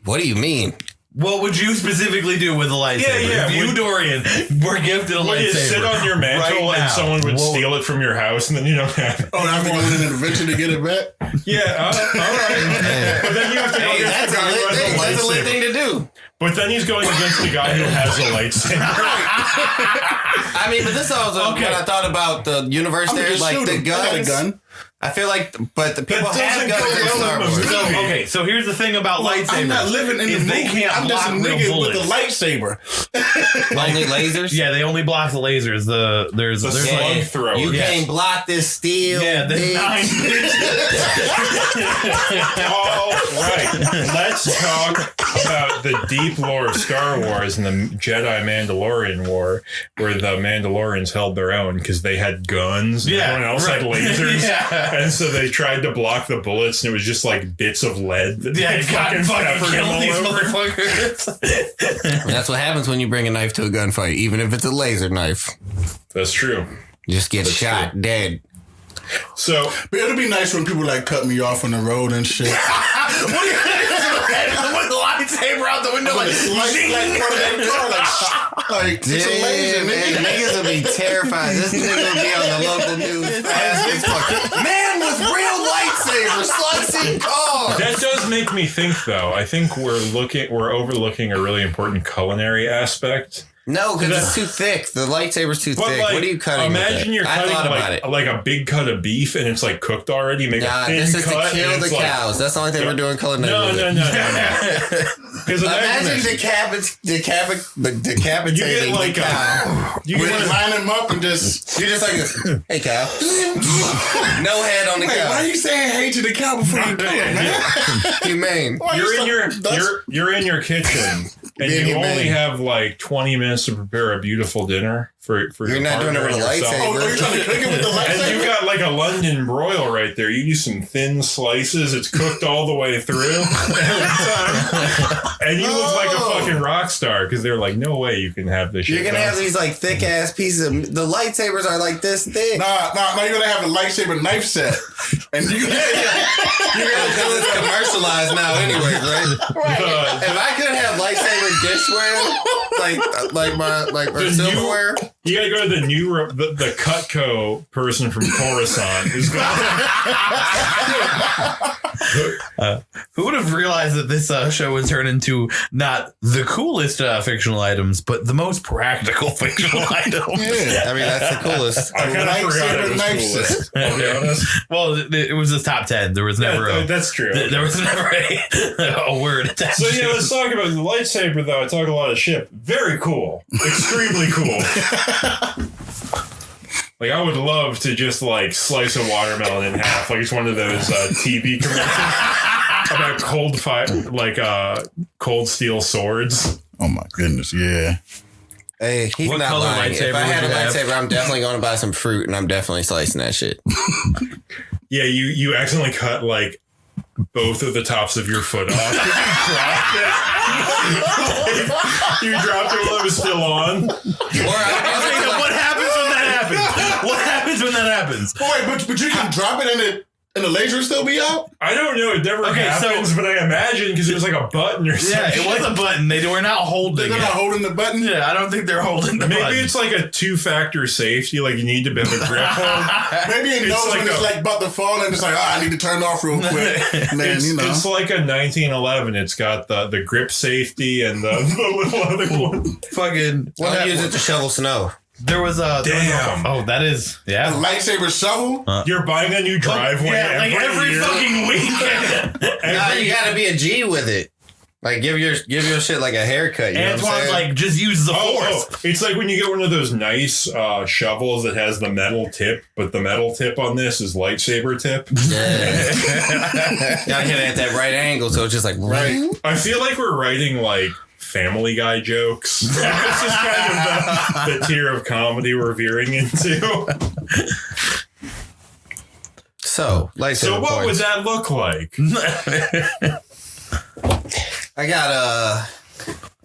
what do you mean?
What would you specifically do with a lightsaber?
Yeah.
If you, Dorian, were gifted a
Would
lightsaber.
you sit on your mantle
right
and
now?
someone would steal it from your house and then you don't have it?
Oh, I have to go in an adventure to get it back?
Yeah, all right. But then you have to go
Hey,
against
that's
the
a
guy who
lit
has
thing.
a
That's a lit
lightsaber.
thing to do.
But then he's going against the guy who has a lightsaber.
I mean, but this also when I thought about the universe there, like the
I got a
guns.
gun.
I feel like, but the people
That
have
doesn't
guns
go
in
well
Star
with
Wars.
the movie.
Okay, so here's the thing about lightsabers.
I'm not living in the
is they
movie.
can't
I'm just a
block real
nigga
bullets.
with the lightsaber.
Only lasers.
Yeah, they only block the lasers. There's
The
like
slug thrower.
You
Yes.
can't block this steel.
yeah, there's
bitch.
9
All right, let's talk about the deep lore of Star Wars and the Jedi-Mandalorian War, where the Mandalorians held their own because they had guns and
Yeah,
everyone else had
right.
lasers.
Yeah.
And so they tried to block the bullets, and it was just like bits of lead that
Yeah,
they
fucking
peppered them
kill
all
these
over.
motherfuckers.
That's what happens when you bring a knife to a gunfight, even if it's a laser knife.
That's true.
You just get shot dead.
So
But it'll be nice when people like cut me off on the road and shit.
With the lightsaber out the window, like,
Like it's a laser, nigga.
Niggas will be terrified. This nigga will be on the local news fast as fuck. Man with real lightsaber slicing cars.
that does make me think, though. I think we're overlooking a really important culinary aspect.
No, because it's too thick. The lightsaber's too
But
thick.
like,
What are you cutting?
imagine you're
I
cutting
thought about it.
like a big cut of beef and it's like cooked already. You make
Nah,
a thin
this is to
cut.
kill
and
the
it's like-
cows. That's the only thing we're doing culinary.
No.
with it.
Because
Imagine decapitating
you get like
the cow.
you
We
get
line them up and just.
You're just like, hey cow. No head on the
Wait, why are
cow.
you saying hey to the cow before you kill it, man?
Humane.
you're in your kitchen and
Being
you
humane.
only have like 20 minutes to prepare a beautiful dinner for
You're
your
not doing it
partner
with a
and yourself.
lightsaber.
Oh, you're trying to cook it with the
And you
lightsaber?
got like a London broil right there. You use some thin slices. It's cooked all the way through every time. And you look like a fucking rock star because they're like, no way you can have this shit.
You're gonna
done.
have these like thick ass pieces of the lightsabers are like this thick.
Nah, you're gonna have a lightsaber knife set. And you
Because it's commercialized now anyway, right?
Uh,
If I could have lightsaber dishware, like
The
silverware,
you gotta go to the Cutco person from Coruscant. Who's
Who would have realized that this show would turn into not the coolest fictional items, but the most practical fictional items?
Yeah.
I mean that's the coolest.
I kind of forgot it
Lightsaber
was
knife
coolest. I'll be honest.
Well, it was the top 10. There was never
That's true.
there was never a word attached.
So yeah,
to
let's talk about the lightsaber though. I talk a lot of shit. Very cool. Extremely cool. Like I would love to just like slice a watermelon in half. Like it's one of those TV commercials about cold steel swords.
Oh my goodness, yeah.
Hey, he's
What
not
color
lying.
lightsaber
If I had a
would you have?
lightsaber, I'm definitely going to buy some fruit and I'm definitely slicing that shit.
Yeah, you accidentally cut like both of the tops of your foot off. You dropped it while it was still on.
Or
What happens when that happens? What happens when that happens?
Oh, wait, but you can drop it and And the laser still be out?
I don't know. It never happens, but I imagine because it was like a button or something.
Yeah, it was a button. They were not holding
They're not holding the button?
Yeah, I don't think they're holding the button.
Maybe it's like a 2-factor safety. Like you need to have a grip hold.
Maybe it knows when it's like about to fall and it's like, I need to turn it off real quick. Man,
It's like a 1911. It's got the grip safety and the little other one.
Fucking.
Well, use it to shovel snow.
There was a
damn.
That is
A lightsaber shovel?
You're buying a new driveway
every
year.
fucking week.
Nah, you gotta be a G with it. Like give your shit like a haircut. You know what I'm
Antoine's
saying?
like, just use the force.
It's like when you get one of those nice shovels that has the metal tip, but the metal tip on this is lightsaber tip.
Yeah. Gotta hit it at that right angle, so it's just like right.
I feel like we're writing like Family Guy jokes. This is kind of the tier of comedy we're veering into.
So lightsaber
what would
points.
that look like?
I got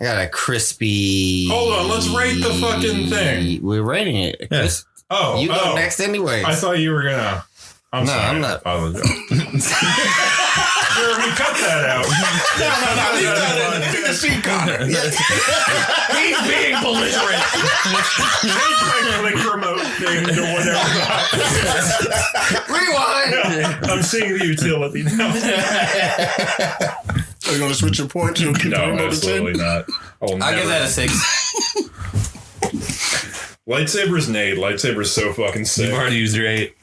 a crispy.
Hold on, let's rate the fucking thing.
We're rating it.
Yes.
Oh,
You go next anyways.
I thought you were gonna. I'm sorry.
I'm not.
I apologize. Jeremy, cut that out.
No, leave that in. Take a seat, Connor.
He's being belligerent.
Change my click remote thing to whatever.
Rewind.
I'm seeing the utility now.
Are you going to switch your point to keep the
No,
remote to 10?
absolutely not.
I'll give that a 6.
Lightsaber's Nate. Lightsaber's so fucking sick.
You've already used your 8.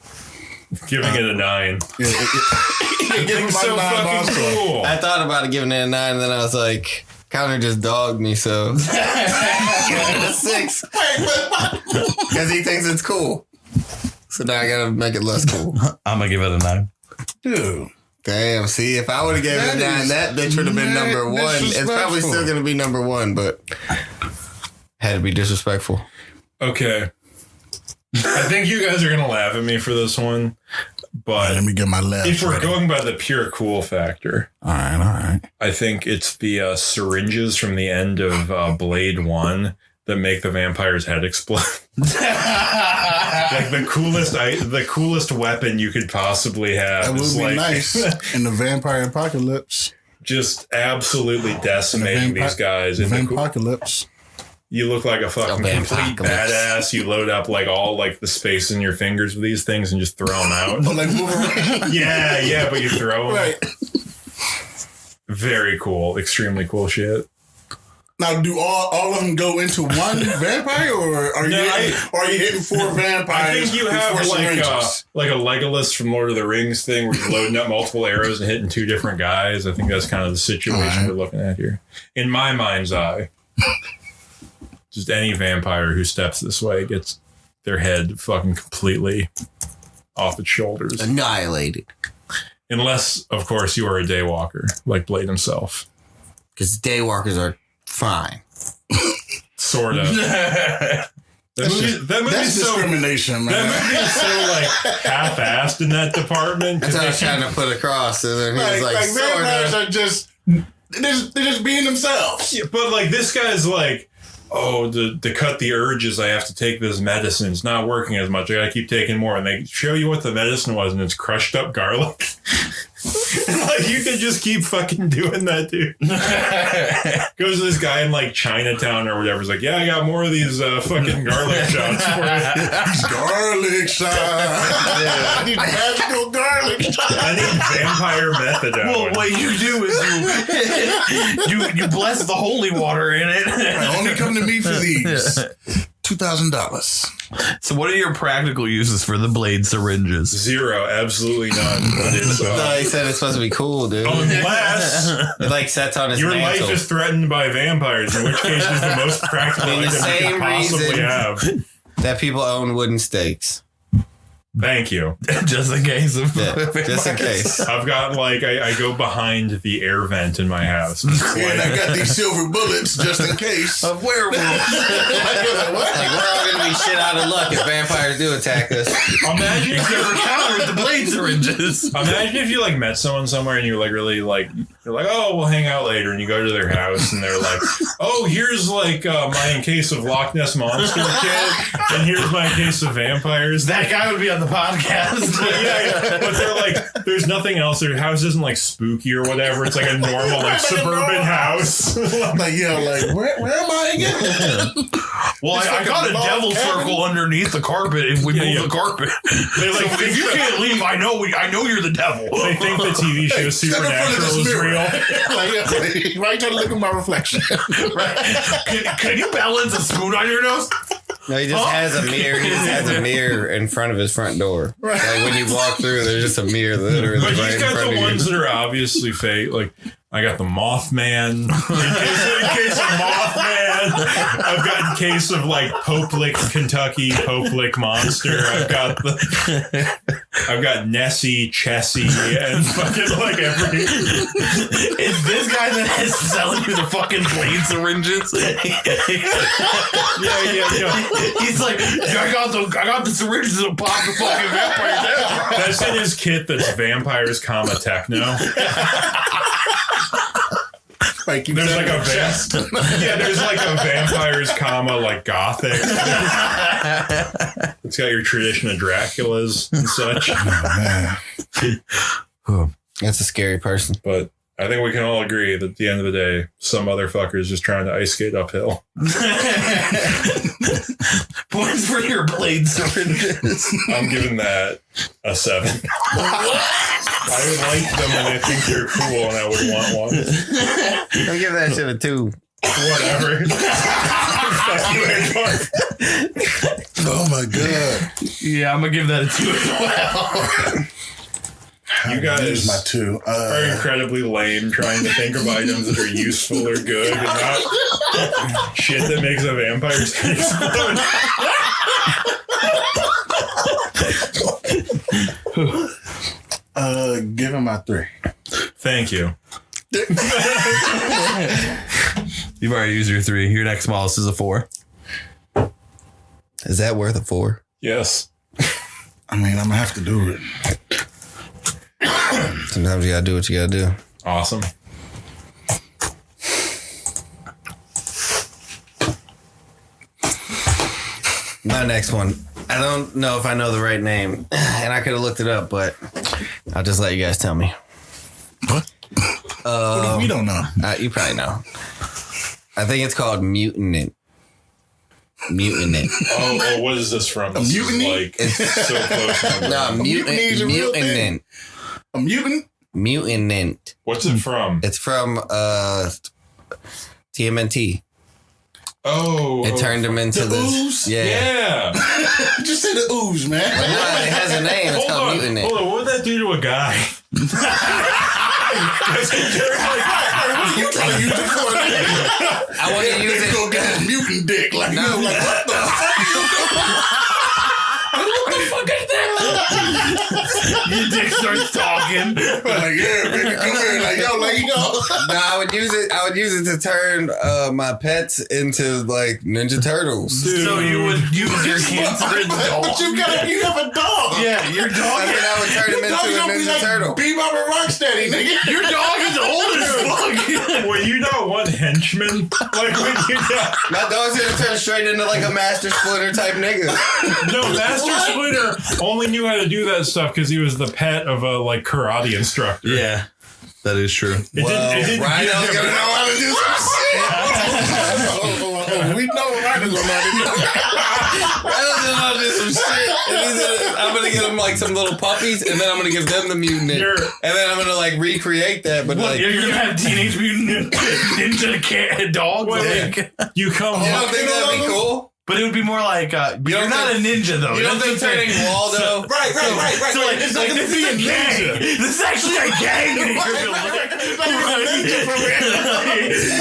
Giving it a 9.
Yeah, give him
So
my 9
fucking
also.
cool.
I thought about it giving it a 9, and then I was like, Connor just dogged me, so give it a 6 because he thinks it's cool. So now I gotta make it less cool.
I'm going to give it a 9.
Dude.
Damn, see, if I would have given it a 9, that bitch would have been number 1. It's probably still gonna be number 1, but had to be disrespectful.
Okay. I think you guys are going to laugh at me for this one, but
Let me get my left.
if we're
ready.
going by the pure cool factor,
All right.
I think it's the syringes from the end of Blade 1 that make the vampire's head explode. Like the coolest weapon you could possibly have.
That would
is
be
like,
nice in the vampire apocalypse.
Just absolutely decimating these guys. In the
Vampocalypse.
You look like a fucking complete badass. You load up like all like the space in your fingers with these things and just throw them out.
But like move around.
yeah, but you throw them.
Right.
Very cool. Extremely cool shit.
Now, do all of them go into one vampire, or are you hitting 4 vampires?
I think you
with
have
4
like
syringes?
a Legolas from Lord of the Rings thing where you're loading up multiple arrows and hitting 2 different guys. I think that's kind of the situation we're looking at here. In my mind's eye. Just any vampire who steps this way gets their head fucking completely off its shoulders.
Annihilated.
Unless, of course, you are a daywalker, like Blade himself.
Because daywalkers are fine.
Sort of. That movie's
That's
so,
discrimination, man.
that movie is so like half-assed in that department.
That's what I was trying to put across. And then he was like
vampires
sorta.
are just they're just being themselves.
Yeah, but like this guy's like, oh, to cut the urges, I have to take this medicine. It's not working as much. I gotta keep taking more. And they show you what the medicine was, and it's crushed up garlic. Like you can just keep fucking doing that, dude. Goes to this guy in like Chinatown or whatever. He's like, yeah, I got more of these fucking garlic shots for you.
These garlic shots. I need magical garlic shots.
I need vampire methadone.
Well, what you do is you bless the holy water in it.
Only come to me for these. $2,000.
So what are your practical uses for the blade syringes?
0, absolutely none. But it's,
No, he said it's supposed to be cool, dude.
unless
It like sets on his
your
mantle.
life is threatened by vampires, in which case it's the most practical
In the
item you
same
could possibly
reason.
have.
That people own wooden stakes.
Thank you.
Just in case of
Just in case.
I've got like I go behind the air vent in my house. It's
And I
like,
got these silver bullets just in case.
Of werewolves.
Like, we're all going to be shit out of luck if vampires do attack us.
imagine if you ever
Counter with the blade syringes.
imagine if you like met someone somewhere and you're like really like you're like, oh, we'll hang out later, and you go to their house and they're like, oh, here's like my case of Loch Ness Monster kit, and here's my case of vampires.
That guy would be on the podcast.
yeah, but they're like, there's nothing else. Their house isn't like spooky or whatever. It's like a normal, like suburban house.
Like, yeah, like, where am I again?
Well, I got a devil circle underneath the carpet if we move the carpet.
They like,
So if you can't leave, I know you're the devil.
They think the TV show Supernatural is real.
Like, why are you trying to look at my reflection?
Right? Can you balance a spoon on your nose?
No, he just has a mirror. He just has a mirror in front of his front door. Right. Like when you walk through, there's just a mirror literally
But
right
he's
in
got
front
the
of
ones
you.
that are obviously fake. Like, I got the Mothman. In case of Mothman. I've got in case of like Pope Lick Kentucky, Pope Lick Monster. I've got Nessie, Chessie, and fucking like every.
It's this guy that is selling you the fucking blade syringes.
Yeah.
He's like, I got the syringes to pop the fucking vampire down.
That's in his kit. That's vampires, techno.
Like,
There's like there's like a vampires, like gothic. It's got your tradition of Draculas and such.
That's a scary person.
But I think we can all agree that at the end of the day, some motherfucker is just trying to ice skate uphill.
Points for your blade syringes.
I'm giving that a 7. I like them and I think they're cool and I would want one.
I'll give that shit a 2.
Whatever. Fuck you, Edward.
oh my god.
Yeah, I'm gonna give that a 2 as well.
You guys
Here's my 2.
are incredibly lame trying to think of items that are useful or good and not shit that makes a vampire explode.
Give him my 3.
Thank you.
You've already used your 3. Your next smallest is a 4.
Is that worth a 4?
Yes.
I mean, I'm gonna have to do it.
Sometimes you gotta do what you gotta do.
Awesome.
My next one. I don't know if I know the right name, and I could have looked it up, but I'll just let you guys tell me.
What? What if we don't know?
You probably know. I think it's called Mutant.
Oh, what is this from? This
mutiny?
is like so close.
No,
mutiny is a real thing.
Mutant.
A mutant?
Mutant.
What's it from?
It's from TMNT.
Oh,
It turned him into
The
this.
ooze?
yeah.
Just say the ooze, man.
But no, it has a name. It's called Mutant.
Hold on, what would that do to a guy?
You trying to use it for a
I want to use
go
it.
get his mutant dick. Like,
No.
you know, like, what the fuck are you doing? What the fuck is that?
Your dick starts talking.
Like, yeah, baby, come here. Like, yo, like, you know.
No, I would use it to turn my pets into like Ninja Turtles.
Dude.
So you would use your cancer in the dog.
But you have a dog.
Yeah, your dog.
I mean, I would turn him
Dog's
into a
gonna be
Ninja
like
Turtle.
Bebop and Rocksteady, nigga.
Your dog is old as fuck.
Well, you don't want henchmen? Like, when you got...
My dog's gonna turn straight into like a Master Splinter type nigga.
No, Master Splinter only knew how to do that stuff because he was the pet of a like karate instructor.
Yeah, that is true.
It didn't
Rhino's
give him-
gonna know how to do some shit.
We know Rhino's gonna
Rhino's gonna know how to do some shit. And I'm gonna give him like some little puppies, and then I'm gonna give them the mutant.
You're-
And then I'm gonna like recreate that, but like.
You're gonna have Teenage Mutant Ninja cat dog.
Wait, you come
You
home.
don't think that'd be cool?
But it would be more like but you're not a ninja though.
You don't
That's
think
the thing.
turning Waldo?
Right.
So like,
It's
like
like
this is a gang. This is actually a gang.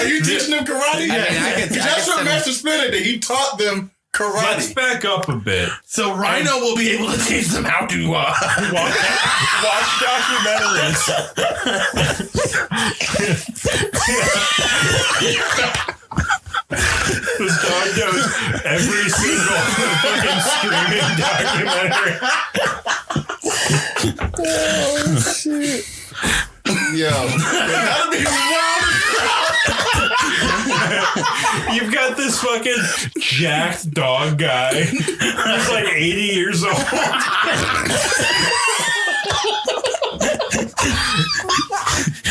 Are you teaching them karate?
I mean, I could.
That's what Master Splinter did. He taught them
Let's
karate.
back up a bit.
So Rhino will be able to teach them how to
Watch documentaries. This dog knows every single fucking streaming documentary.
Oh shit! Yo,
That'll be wild.
You've got this fucking jacked dog guy who's like 80 years old.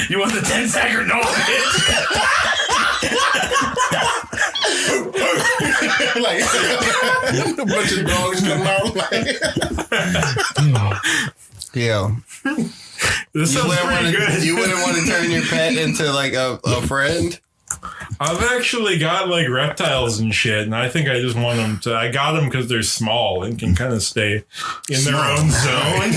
You want the 10-sack or no, bitch?
Like a bunch of dogs come out like.
Yo,
This sounds pretty good.
you wouldn't want to turn your pet into like a friend?
I've actually got like reptiles and shit, and I think I just want them to. I got them because they're small and can kind of stay in their own zone.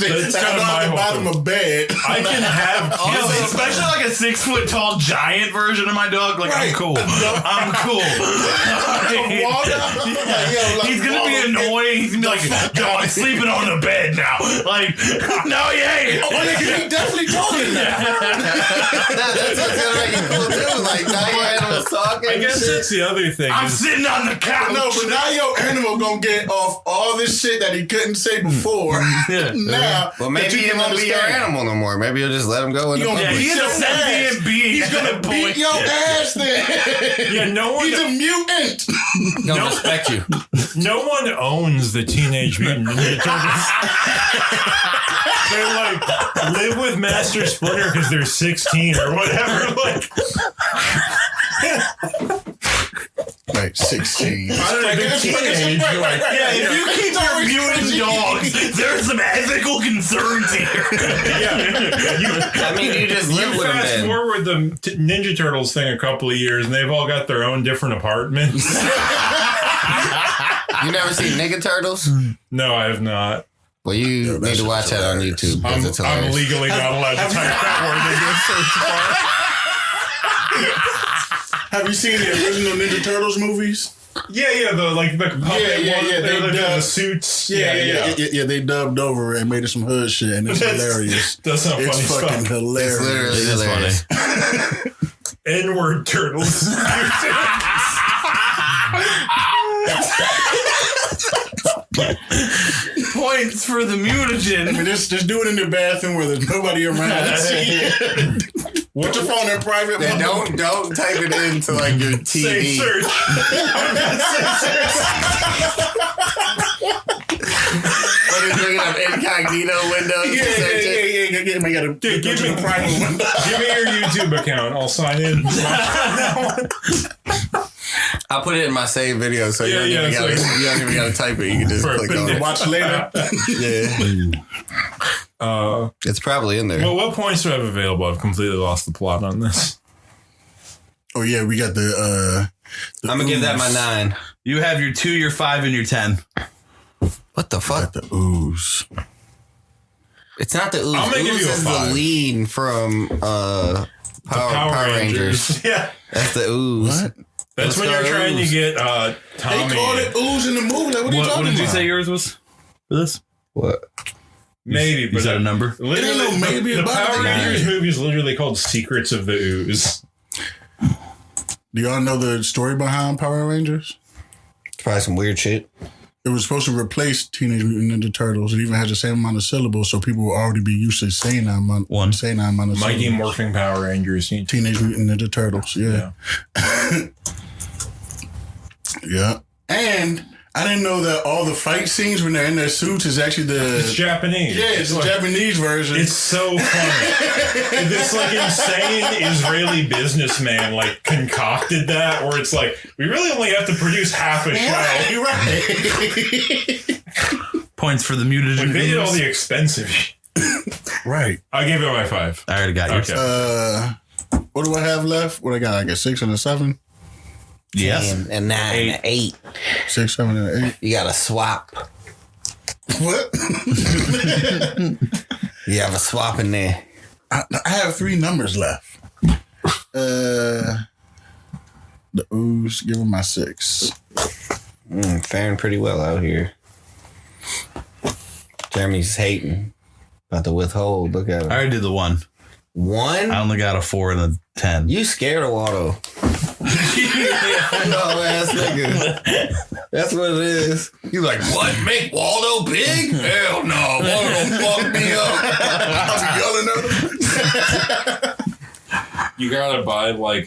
That's kind of my
the bottom
whole thing.
of bed.
I can have kids.
Especially like a 6-foot tall giant version of my dog. Like, I'm cool. I'm cool. He's going to be annoying. He's going to be like, yo, I'm sleeping on the bed now. Like, no, he ain't.
He's definitely talking now.
That's what's gonna make it cool too. Like now your animal's talking.
I guess that's the other thing.
I'm
is-
sitting on the couch.
No, but now your animal gonna get off all this shit that he couldn't say before. Now,
Well, maybe he won't be your animal no more. Maybe you'll just let him go in the
He gonna
public.
He's a sentient being.
He's gonna beat your ass then.
yeah, no one.
He's a mutant.
Don't respect you.
No one owns the Teenage Mutant Ninja Turtles. They're like live with Master Splinter because they're 16 or whatever. Like,
Like 16.
they're teenage. Like,
Yeah, if you keep your mutant dogs, there's some ethical concerns here.
yeah.
I mean, you just live
You
with them
fast
then.
forward the Ninja Turtles thing a couple of years, and they've all got their own different apartments.
You never seen Nigga Turtles?
No, I have not.
Well, you need to watch that on YouTube because it's
I'm
hilarious.
legally not allowed to type that
Have you seen the original Ninja Turtles movies?
word. Yeah, the puppet
Yeah,
one.
they
They live in the
dubbed-
suits.
Yeah. They dubbed over it and made it some hood shit, and it's hilarious.
That's not
It's
funny
fucking
stuff.
hilarious.
It's literally
It is
hilarious.
N-word turtles.
Points for the
I
mutagen.
mean, just do it in the bathroom where there's nobody around. Put your phone in private.
Yeah, don't type it into like your
Say
TV.
search.
But it's bringing up incognito windows. to search it.
Yeah. Man, gotta
Dude,
go to the private window.
Give me your YouTube account. I'll sign in.
I'll put it in my saved video, so you
Yeah,
don't
yeah,
even gotta,
so-
you don't even gotta type it. You can just click on it.
Watch later.
Yeah, it's probably in there.
Well, what points do I have available? I've completely lost the plot on this.
Oh yeah, we got the
I'm gonna give that my 9.
You have your 2, your 5, and your 10.
What the fuck?
the ooze.
It's not the ooze.
I'm gonna give
Ooze
you a
is
5.
the lean from Power Rangers.
Yeah.
That's the ooze.
What?
That's when you're trying to get Tommy.
They called it ooze in the movie. Like, what are you
What
talking
did you
about?
say yours was for this?
What?
Maybe,
You
but
said a number?
literally,
It ain't no maybe
the
about
Power
it.
Rangers movie is literally called Secrets of the Ooze.
Do y'all know the story behind Power Rangers?
Probably some weird shit.
It was supposed to replace Teenage Mutant Ninja Turtles. It even had the same amount of syllables, so people would already be used to saying that amount.
One.
Saying that amount of
Mighty
syllables.
Morphing Power Rangers.
Teenage Mutant Ninja Turtles. Yeah. Yeah. And I didn't know that all the fight scenes when they're in their suits is actually
It's
the
Japanese.
it's the
like,
Japanese version.
It's so funny. This like insane Israeli businessman like concocted that, where it's like we really only have to produce half a show.
You're right.
Points for the mutagen.
Like, they did all the expensive shit.
Right.
I gave it my 5.
I already got yours.
Okay.
What do I have left? What I got? Like a 6 and a 7?
Yes.
And 9 and 8.
6, 7, and 8.
You gotta swap.
What?
You have a swap in there.
I have 3 numbers left. The ooze, give him my 6.
Faring pretty well out here. Jeremy's hating. About to withhold. Look at him.
I already did the 1.
1?
I only got a 4 and a 10.
You scared of Waldo.
No ass nigga. That's what it is. You like, what? Make Waldo big? Hell no. Waldo fuck me up. I'm yelling at him.
You gotta buy like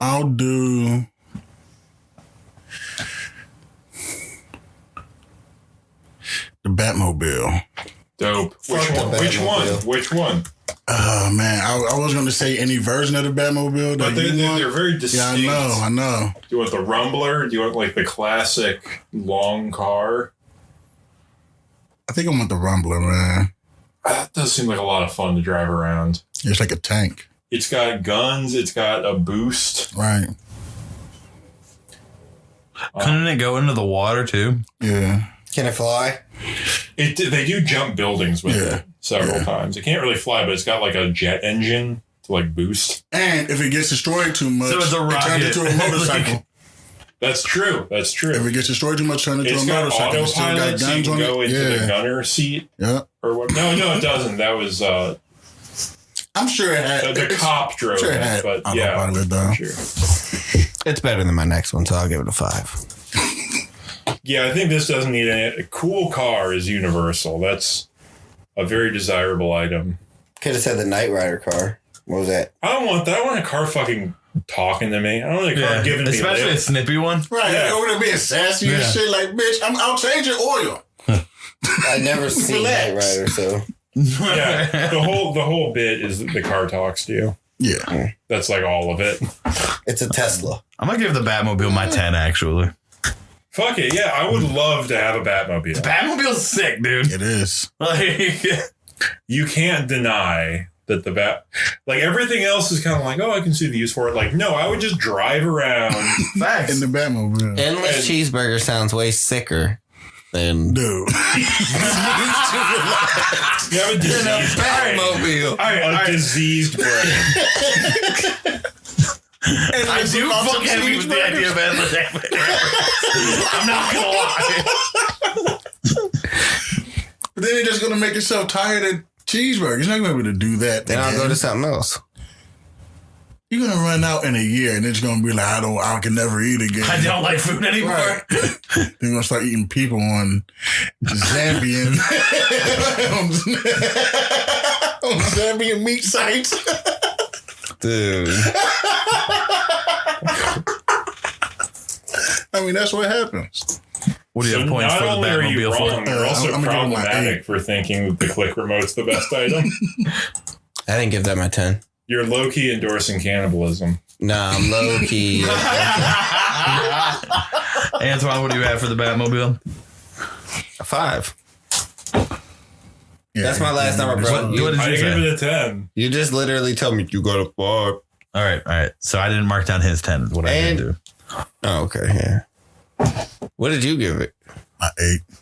I'll do. The Batmobile.
Dope.
Fuck the Batmobile.
Which one?
Oh man, I was going to say any version of the Batmobile.
But they're very distinct.
Yeah, I know.
Do you want the Rumbler? Do you want like the classic long car?
I think I want the Rumbler, man.
That does seem like a lot of fun to drive around.
It's like a tank.
It's got guns. It's got a boost.
Right.
Couldn't it go into the water too?
Yeah.
Can it fly?
They do jump buildings with it several times. It can't really fly, but it's got like a jet engine to like boost.
And if it gets destroyed too much,
So it's a rocket.
it turns into a motorcycle.
That's true. That's true.
If it gets destroyed too much, turn into
It's
a
got
motorcycle. It's still got
autopilot, so you
guns
can
on
go
it.
into the gunner seat.
Yeah.
Or what? No, it doesn't. That was
I'm sure it had.
the cop drove
sure it
it,
had
but yeah,
autopilot, though.
sure.
It's better than my next one, so I'll give it a 5.
Yeah, I think this doesn't need any. A cool car is universal. That's a very desirable item.
Could have said the Knight Rider car. What was that?
I don't want that. I want a car fucking talking to me. I don't want a car giving me
especially a
lip.
snippy one.
Right.
Yeah.
Over there being sassy and shit like, bitch, I'll change your oil.
I never seen Knight Rider, so.
Yeah, the whole bit is that the car talks to you.
Yeah.
That's like all of it.
It's a Tesla.
I'm gonna give the Batmobile my 10 actually.
Fuck it, yeah. I would love to have a Batmobile.
Batmobile's sick, dude.
It is.
Like,
You can't deny that like everything else is kind of like, oh, I can see the use for it. Like, no, I would just drive around.
facts.
In the Batmobile.
Endless cheeseburger sounds way sicker than
Dude.
You have a diseased brain.
Batmobile.
A diseased brain.
I do fuck heavy with the idea of endless I'm not gonna lie.
But then you're just going to make yourself tired of cheeseburgers. You're not going to be able to do that.
Then I'll
again.
go to something else.
You're going to run out in a year and it's going to be like, I can never eat again.
I don't like food anymore.
Right. Then you're going to start eating people on Zambian on Zambian meat sites.
Dude.
I mean, that's what happens.
What do you
So
have points
not
for the
only are you
Batmobile
wrong,
for?
you're also
I'm gonna give it my
problematic
8.
for thinking that the click remote's the best item.
I didn't give that my 10.
You're low-key endorsing cannibalism.
Nah, I'm low key.
Antoine, what do you have for the Batmobile?
A 5.
Yeah,
That's my last number, bro.
What did
I
you
give
say?
it a 10.
You just literally told me you got a 5.
All right. So I didn't mark down his 10. Is what I did do.
Oh, okay, yeah. What did you give it?
My 8.
It's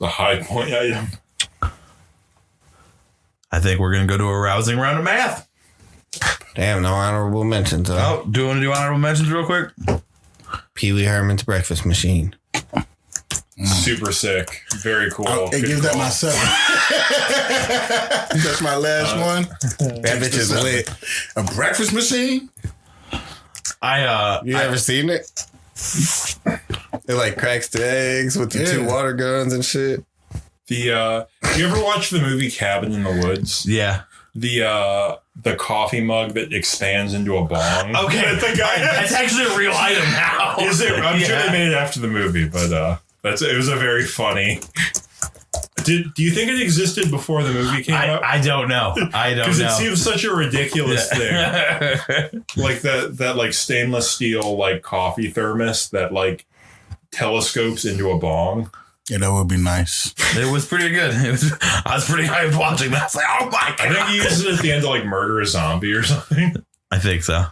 a high point item.
I think we're gonna go to a rousing round of math.
Damn, no honorable mentions.
Oh, do you want to do honorable mentions real quick?
Pee Wee Herman's Breakfast Machine.
Super sick. Very cool.
I'll
Good
give that
call.
my 7. That's my last one.
That bitch is lit.
A breakfast machine?
You ever seen it? It like cracks the eggs with the 2 water guns and shit.
You ever watch the movie Cabin in the Woods?
Yeah.
The coffee mug that expands into a bong.
Okay, that's actually a real item now.
Is it? I'm sure
Yeah.
they made it after the movie, but it was a very funny. Do you think it existed before the movie came out?
I don't know. I don't
Because
know.
it seems such a ridiculous thing. Like that like stainless steel like coffee thermos that like telescopes into a bong.
Yeah, that would be nice.
It was pretty good. I was pretty hyped watching that. I was like, oh my god.
I think he used it at the end to like murder a zombie or something.
I think so.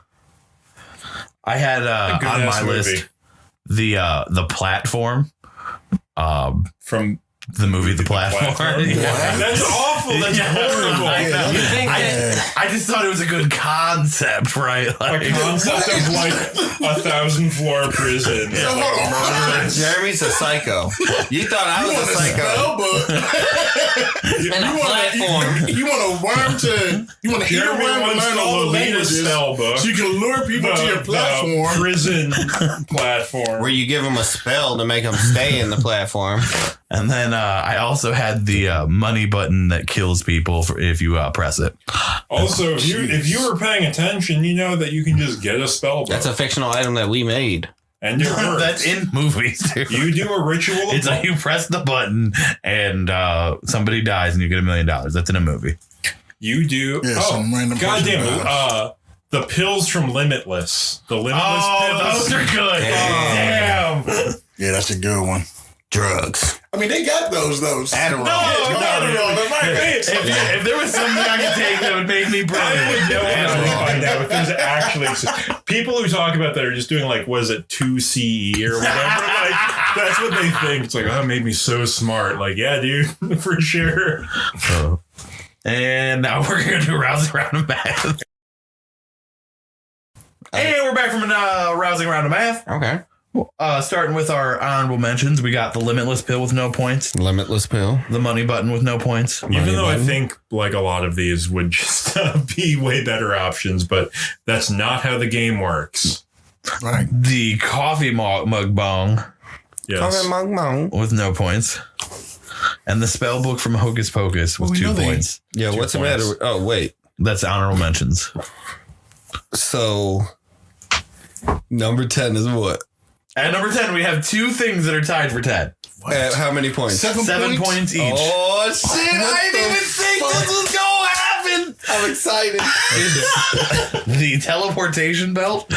I had on
good-ass
my
movie.
list the platform
From
the movie The Platform. Yeah.
That's awful. That's horrible.
I know.
You think
I just thought it was a good concept, right?
A
Like,
concept of like 1,000-floor prison.
So hold on.
Jeremy's a psycho. You thought I was a psycho. And a platform.
You want a worm to eat a
Jeremy
worm to
wants
learn
to
all the
lead a
languages
spell book.
so you can lure people to your platform.
Prison platform.
Where you give them a spell to make them stay in the platform.
And then I also had the money button that kills people if you press it.
Also, if you were paying attention, you know that you can just get a spell book.
That's a fictional item that we made.
And it works.
That's in movies, too.
You do a ritual.
It's like you press the button and somebody dies and you get $1 million. That's in a movie.
You do.
Yeah, some random
goddamn. The pills from Limitless. The Limitless pills.
Those are good. Damn.
Yeah, that's a good one.
Drugs.
I mean, they got those.
Adderall.
If there was something I could take that would make me
I would know
brilliant.
how to find out if there's actually people who talk about that are just doing like, was it 2CE or whatever? Like, that's what they think. It's like, oh, it made me so smart. Like, yeah, dude, for sure.
And now we're going to do rousing round of math. And we're back from a rousing round of math.
Okay.
Starting with our honorable mentions, we got the Limitless pill with no points,
Limitless pill.
the money button with no points.
Even though I think like a lot of these would just be way better options, but that's not how the game works.
Right.
The coffee mug bong
Yes.
with no points. And the spell book from Hocus Pocus with 2 points.
Yeah, what's the matter? Oh, wait.
That's honorable mentions.
So, number 10 is what?
At number 10, we have 2 things that are tied for 10.
How many points?
7 points each.
Oh, shit. I didn't even think this was going to happen. I'm excited.
The Teleportation Belt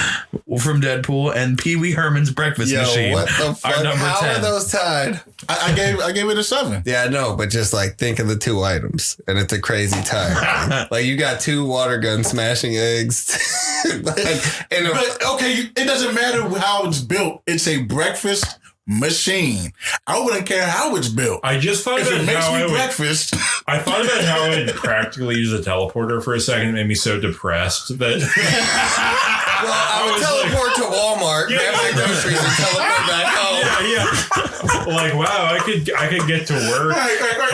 from Deadpool and Pee Wee Herman's Breakfast Machine
what the fuck?
are number
How
10.
are those tied?
I gave it a 7.
Yeah, I know, but just like think of the 2 items, and it's a crazy tie. Like you got 2 water guns smashing eggs. But
okay, it doesn't matter how it's built. It's a breakfast machine. I wouldn't care how it's built.
I just thought
If
about
it makes
how
me breakfast.
I thought about how I would practically use a teleporter for a second. It made me so depressed that
I would teleport to Walmart, grab my groceries, and teleport back home.
yeah. Like, wow, I could get to work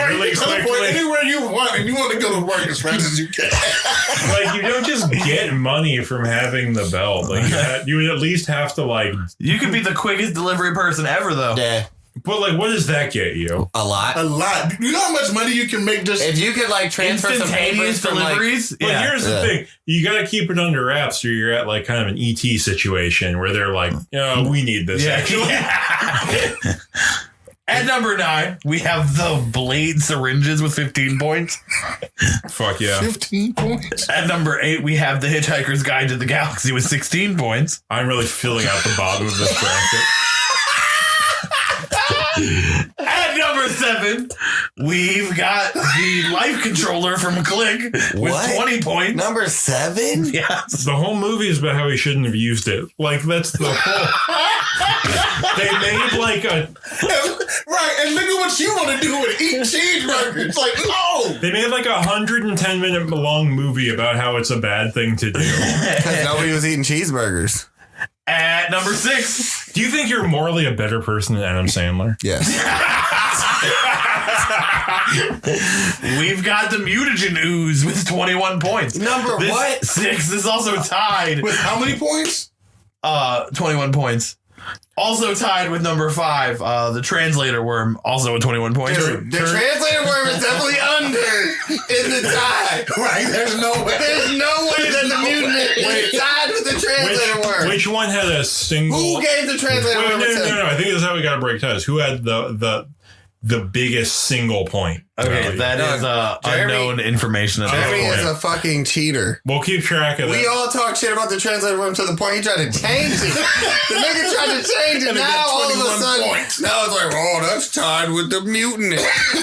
really
You teleport
quickly.
anywhere you want, and you want to go to work as fast as you can.
Like, you don't just get money from having the belt. Like, you would at least have to like.
You could be the quickest delivery person ever, though.
Yeah,
But like, what does that get you?
a lot.
A lot. You know how much money you can make just.
If you could like transfer some papers
Instantaneous
from like,
deliveries.
But here's the thing: you got to keep it under wraps, or you're at like kind of an ET situation where they're like, we need this. Actually,
At number 9, we have the Blade Syringes with 15 points.
fuck yeah.
15 points.
At number 8, we have the Hitchhiker's Guide to the Galaxy with 16 points.
I'm really filling out the bottom of this bracket.
At number 7, we've got the Life Controller from Click with
What?
20 points.
number 7.
Yes.
The whole movie is about how he shouldn't have used it. Like, that's the whole. They made like a.
Right, and look at what you want to do with eat cheeseburgers. It's like, no.
They made like a 110-minute long movie about how it's a bad thing to do.
Because nobody was eating cheeseburgers.
At number 6,
Do you think you're morally a better person than Adam Sandler?
Yes.
we've got the Mutagen Ooze with 21 points.
Number
This
what?
6 is also tied.
With how many points?
21 points. Also tied with number 5, the Translator Worm, also with 21 points.
The translator worm is definitely under in the tie.
Right, there's no way.
There's no way that the mutant is tied with the translator worm.
Which one had a single?
Who gave the translator
Wait,
worm a 10?
no. I think this is how we got to break ties. Who had the biggest single point?
Okay,
value?
that is
Jeremy-
unknown information at
Jeremy
this
is
point.
a fucking cheater.
We'll keep track of
We
that.
all talk shit about the translator worm to the point he tried to change it. The nigga tried to change it.
And it
Now
got
all of a
21
sudden,
points.
now it's like, oh, that's tied with the mutant.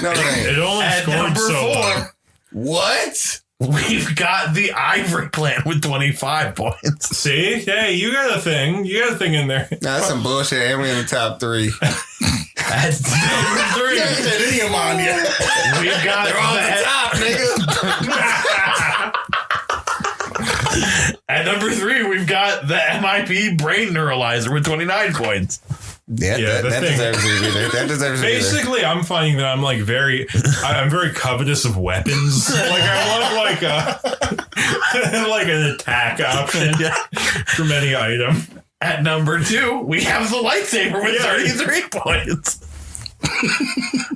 No, it ain't.
It only
At
scored
number
so
4,
low.
What?
we've got the Ivory Plant with 25 points.
See? Hey, you got a thing. You got a thing in there.
Nah, that's some bullshit. And we in the top 3.
At number 3,
Said any of mine yet.
we've got
They're on the top, nigga.
At number 3, we've got the MIP Brain Neuralizer with 29 points.
Yeah,
Yeah, the
that
thing-
deserves to be there. That deserves to be there.
Basically, I'm finding that I'm like I'm very covetous of weapons. Like I want like like an attack option from any item.
At number 2, we have the Lightsaber with 33 points.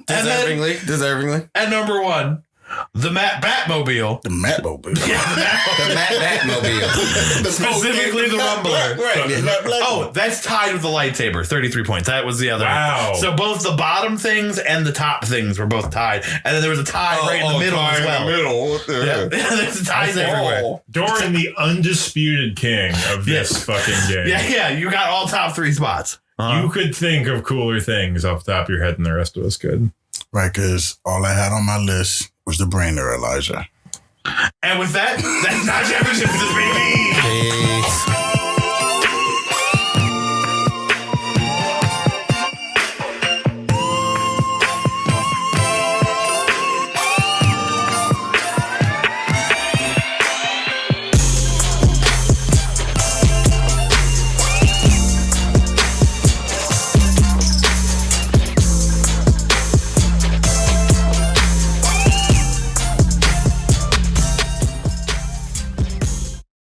Deservingly.
At number 1, the Batmobile.
The Batmobile.
The Batmobile.
Specifically the Rumbler.
Right.
Oh, that's tied with the lightsaber. 33 points. That was the other.
Wow.
So both the bottom things and the top things were both tied. And then there was a tie right in the middle as well. Yeah. There's ties everywhere.
Doran, the undisputed king of this fucking game.
Yeah. You got all top 3 spots.
You could think of cooler things off the top of your head than the rest of us could.
Right, because all I had on my list was the brain neuralizer.
And with that, that's not championships, baby.